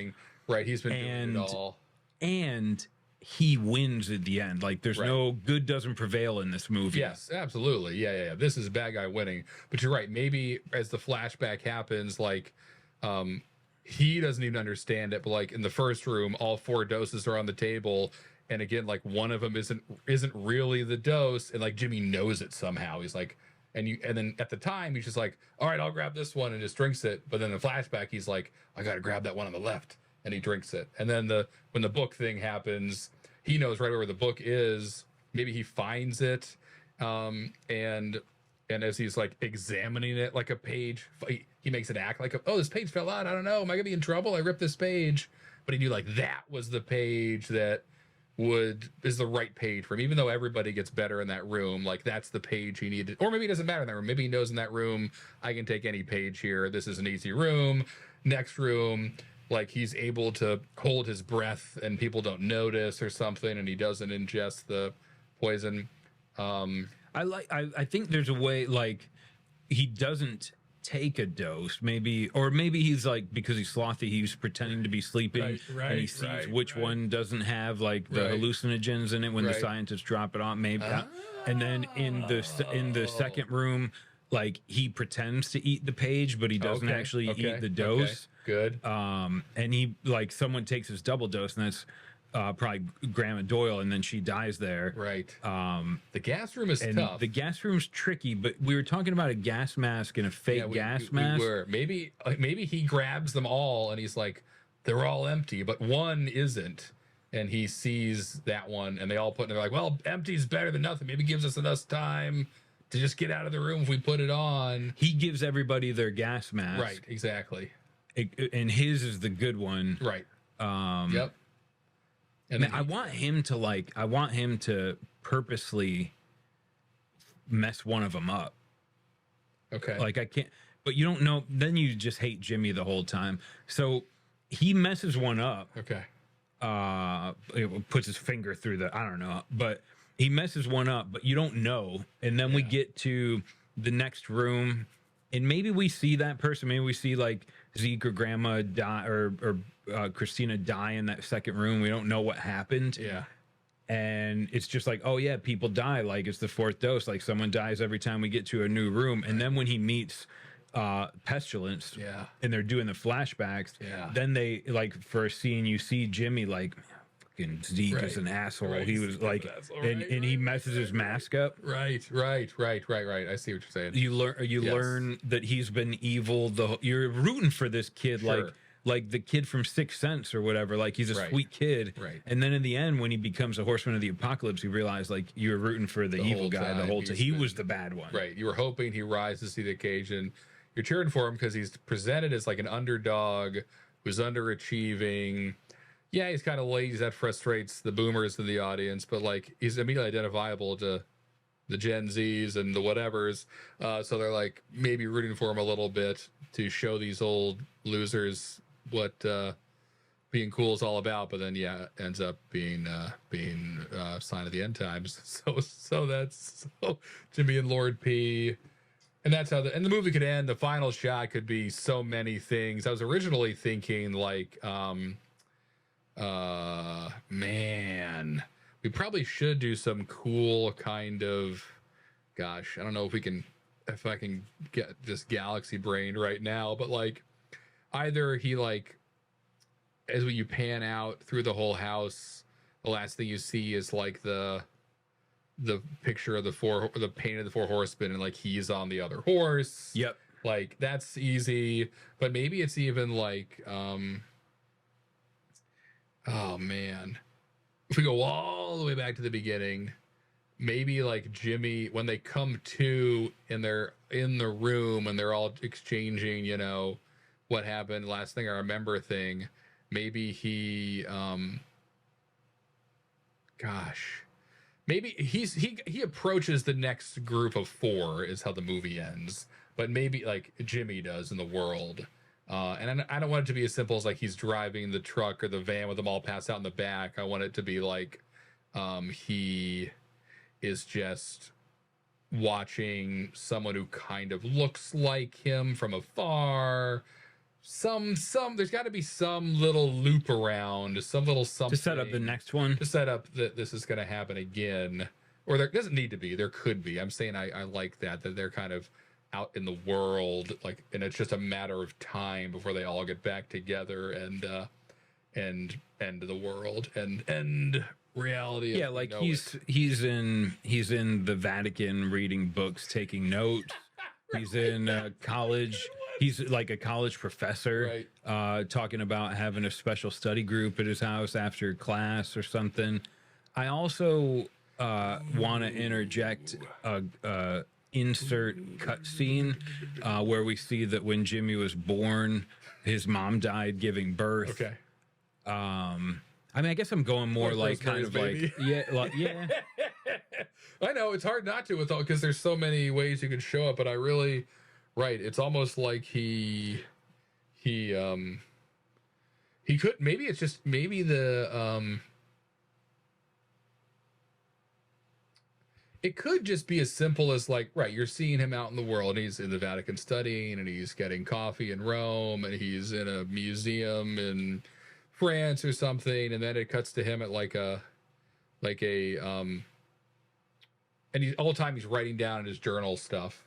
right? He's been doing it all, and he wins at the end. Like there's no good doesn't prevail in this movie. Yes, absolutely. Yeah. This is a bad guy winning. But you're right. Maybe as the flashback happens, like he doesn't even understand it. But like in the first room, all 4 doses are on the table. And again, like one of them isn't really the dose. And like Jimmy knows it somehow. He's like, and then at the time he's just like, all right, I'll grab this one and just drinks it. But then in the flashback, he's like, I got to grab that one on the left. And he drinks it. And then when the book thing happens, he knows right where the book is. Maybe he finds it, and as he's like examining it like a page, he makes it act like, oh, this page fell out. I don't know. Am I gonna be in trouble? I ripped this page. But he knew like that was the page that is the right page for him. Even though everybody gets better in that room, like that's the page he needed. Or maybe it doesn't matter in that room. Maybe he knows in that room, I can take any page here. This is an easy room. Next room. Like he's able to hold his breath and people don't notice or something, and he doesn't ingest the poison. I think there's a way like he doesn't take a dose, maybe he's like, because he's slothy, he's pretending to be sleeping, and he sees which one doesn't have like the hallucinogens in it when the scientists drop it on. Maybe, and then in the second room, like he pretends to eat the page, but he doesn't actually eat the dose. Good. And he like someone takes his double dose, and that's probably Grandma Doyle, and then she dies there. Right. The gas room is tough. The gas room's tricky, but we were talking about a gas mask and a fake gas mask. We were. Maybe he grabs them all and he's like, they're all empty, but one isn't. And he sees that one, and they all put. And they're like, well, empty's better than nothing. Maybe it gives us enough time to just get out of the room if we put it on. He gives everybody their gas mask. Right. Exactly. And his is the good one. Right. Yep. And I want him to purposely mess one of them up. Okay. Like I can't, but you don't know. Then you just hate Jimmy the whole time. So he messes one up. Okay. Puts his finger through I don't know, but he messes one up, but you don't know. And then we get to the next room, and maybe we see that person. Maybe we see like Zeke or Grandma die, or Christina die in that second room. We don't know what happened. Yeah. And it's just like, oh yeah, people die. Like it's the 4th dose. Like someone dies every time we get to a new room. And then when he meets Pestilence, and they're doing the flashbacks, then they like for a scene, you see Jimmy like, fucking Zeke is an asshole. He was like, and he messes his mask up. Right. I see what you're saying. You learn that he's been evil. You're rooting for this kid, like the kid from Sixth Sense or whatever. Like he's a sweet kid. Right. And then in the end, when he becomes a horseman of the apocalypse, you realize like you're rooting for the evil guy the whole time. He was the bad one. Right. You were hoping he rises to the occasion. You're cheering for him because he's presented as like an underdog who's underachieving. Yeah, he's kind of lazy. That frustrates the boomers in the audience, but like he's immediately identifiable to the Gen Zs and the whatevers. So they're like maybe rooting for him a little bit to show these old losers what being cool is all about. But then ends up being sign of the end times. So that's Jimmy and Lord P. And that's how the movie could end. The final shot could be so many things. I was originally thinking like man, we probably should do some cool kind of, gosh, I don't know if I can get this galaxy brain right now, but like either he like, as you pan out through the whole house, the last thing you see is like the picture of the paint of the 4 horsemen, and like he's on the other horse. Yep. Like that's easy, but maybe it's even like, oh man, if we go all the way back to the beginning, maybe like Jimmy, when they come to and they're in the room and they're all exchanging, you know, what happened, last thing I remember thing, maybe he, gosh, maybe he approaches the next group of 4 is how the movie ends, but maybe like Jimmy does in the world. And I don't want it to be as simple as like he's driving the truck or the van with them all passed out in the back. I want it to be like he is just watching someone who kind of looks like him from afar. There's got to be some little loop around, some little something to set up the next one. To set up that this is going to happen again, or there doesn't need to be. There could be. I'm saying I like that they're kind of out in the world, like, and it's just a matter of time before they all get back together and end the world and end reality. Yeah, like he's in the Vatican reading books, taking notes. Right. He's in college. He's like a college professor, right. Talking about having a special study group at his house after class or something. I also want to interject a insert cutscene where we see that when Jimmy was born, his mom died giving birth. Okay. I mean, I guess I'm going more like kind of baby. Like yeah. I know it's hard not to with all because there's so many ways you can show up, but I really, right? It's almost like he could, maybe it's just maybe the it could just be as simple as like, right, you're seeing him out in the world. He's in the Vatican studying, and he's getting coffee in Rome, and he's in a museum in France or something, and then it cuts to him at and he all the time he's writing down in his journal stuff,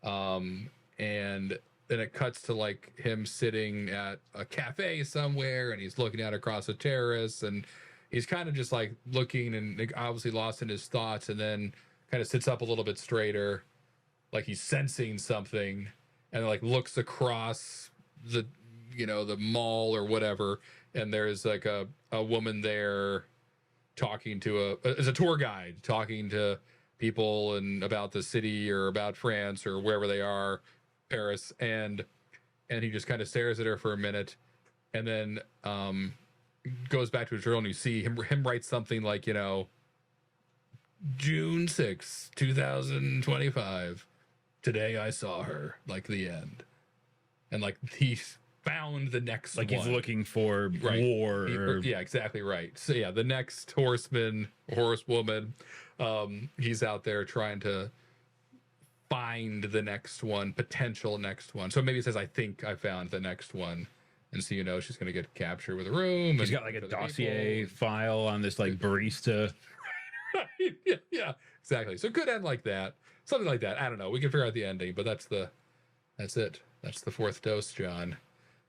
and then it cuts to like him sitting at a cafe somewhere, and he's looking out across a terrace, and he's kind of just like looking and obviously lost in his thoughts, and then kind of sits up a little bit straighter, like he's sensing something, and like looks across the mall or whatever, and there's like a woman there talking to as a tour guide, talking to people and about the city or about France or wherever they are, Paris, and he just kind of stares at her for a minute, and then goes back to his journal, and you see him write something like, June 6, 2025. Today I saw her, like the end. And like he's found the next like one. He's looking for war. Yeah, exactly right. So yeah, the next horsewoman, he's out there trying to find the next one, potential next one. So maybe it says, I think I found the next one. And so, she's going to get captured with a room. She's got like a dossier file on this like barista. Right. Yeah, exactly. So it could end like that. Something like that. I don't know. We can figure out the ending, but that's it. That's the 4th dose, John.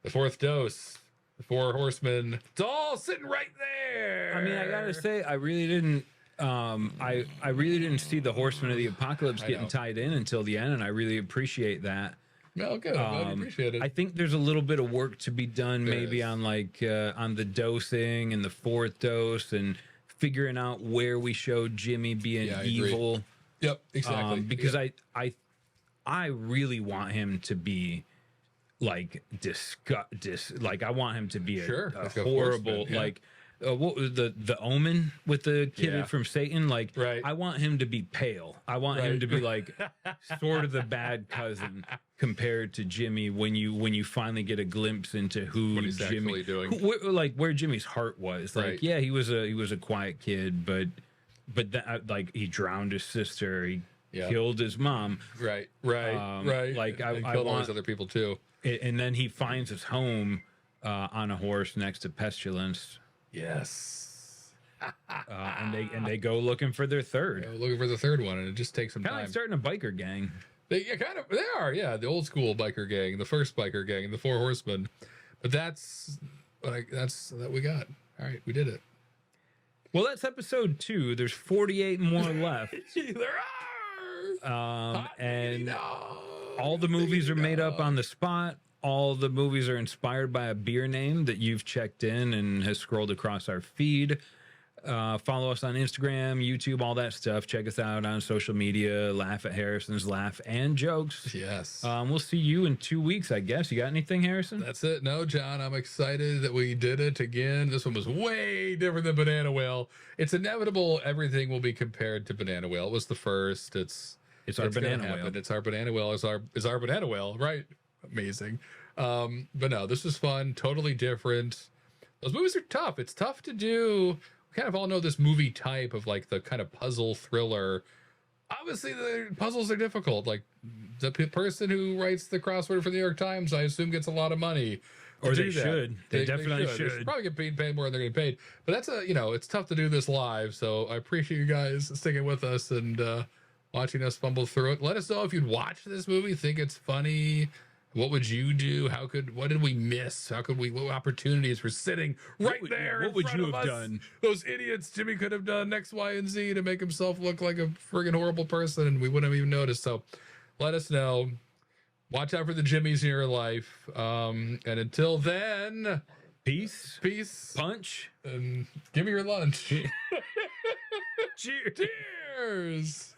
The 4th dose. The 4 horsemen. It's all sitting right there. I mean, I gotta say, I really didn't I really didn't see the Horsemen of the Apocalypse getting tied in until the end, and I really appreciate that. No, good. I'm glad you appreciate it. I think there's a little bit of work to be done, maybe on like on the dosing and the 4th dose, and figuring out where we show Jimmy being evil. Yep, exactly. Because I really want him to be like like I want him to be a horrible like. What was the Omen with the kid from Satan? Like, I want him to be pale. I want him to be like sort of the bad cousin compared to Jimmy. When you finally get a glimpse into who he's Jimmy actually doing, where Jimmy's heart was. Like, yeah, he was a quiet kid, but that, like, he drowned his sister. He killed his mom. Right. Like, I killed all want these other people too. And then he finds his home on a horse next to Pestilence. Yes. And they go looking for their third. Looking for the third one, and it just takes some time. Kind of like starting a biker gang. They are, the old school biker gang, the first biker gang, the 4 horsemen. But that's that we got. All right, we did it. Well, that's episode 2. There's 48 more left. There are. And all the movies are made up on the spot. All the movies are inspired by a beer name that you've checked in and has scrolled across our feed. Follow us on Instagram, YouTube, all that stuff. Check us out on social media. Laugh at Harrison's Laugh and Jokes. Yes. We'll see you in 2 weeks, I guess. You got anything, Harrison? That's it. No, John, I'm excited that we did it again. This one was way different than Banana Whale. It's inevitable everything will be compared to Banana Whale. It was the first. It's our Banana Whale. It's our Banana Whale. It's our Banana Whale, right? Amazing. But no, this was fun. Totally different. Those movies are tough. It's tough to do. We kind of all know this movie type of like the kind of puzzle thriller. Obviously, the puzzles are difficult. Like the person who writes the crossword for the New York Times, I assume, gets a lot of money. Or they should. They definitely should. They should probably get paid more than they're getting paid. But that's it's tough to do this live. So I appreciate you guys sticking with us and watching us fumble through it. Let us know if you'd watch this movie, think it's funny. What would you do? What did we miss? What opportunities were sitting right there? What would you have done? Those idiots Jimmy could have done X, Y, and Z to make himself look like a friggin' horrible person, and we wouldn't have even noticed. So let us know. Watch out for the Jimmys in your life. And until then, peace, punch, and give me your lunch. Cheers. Cheers.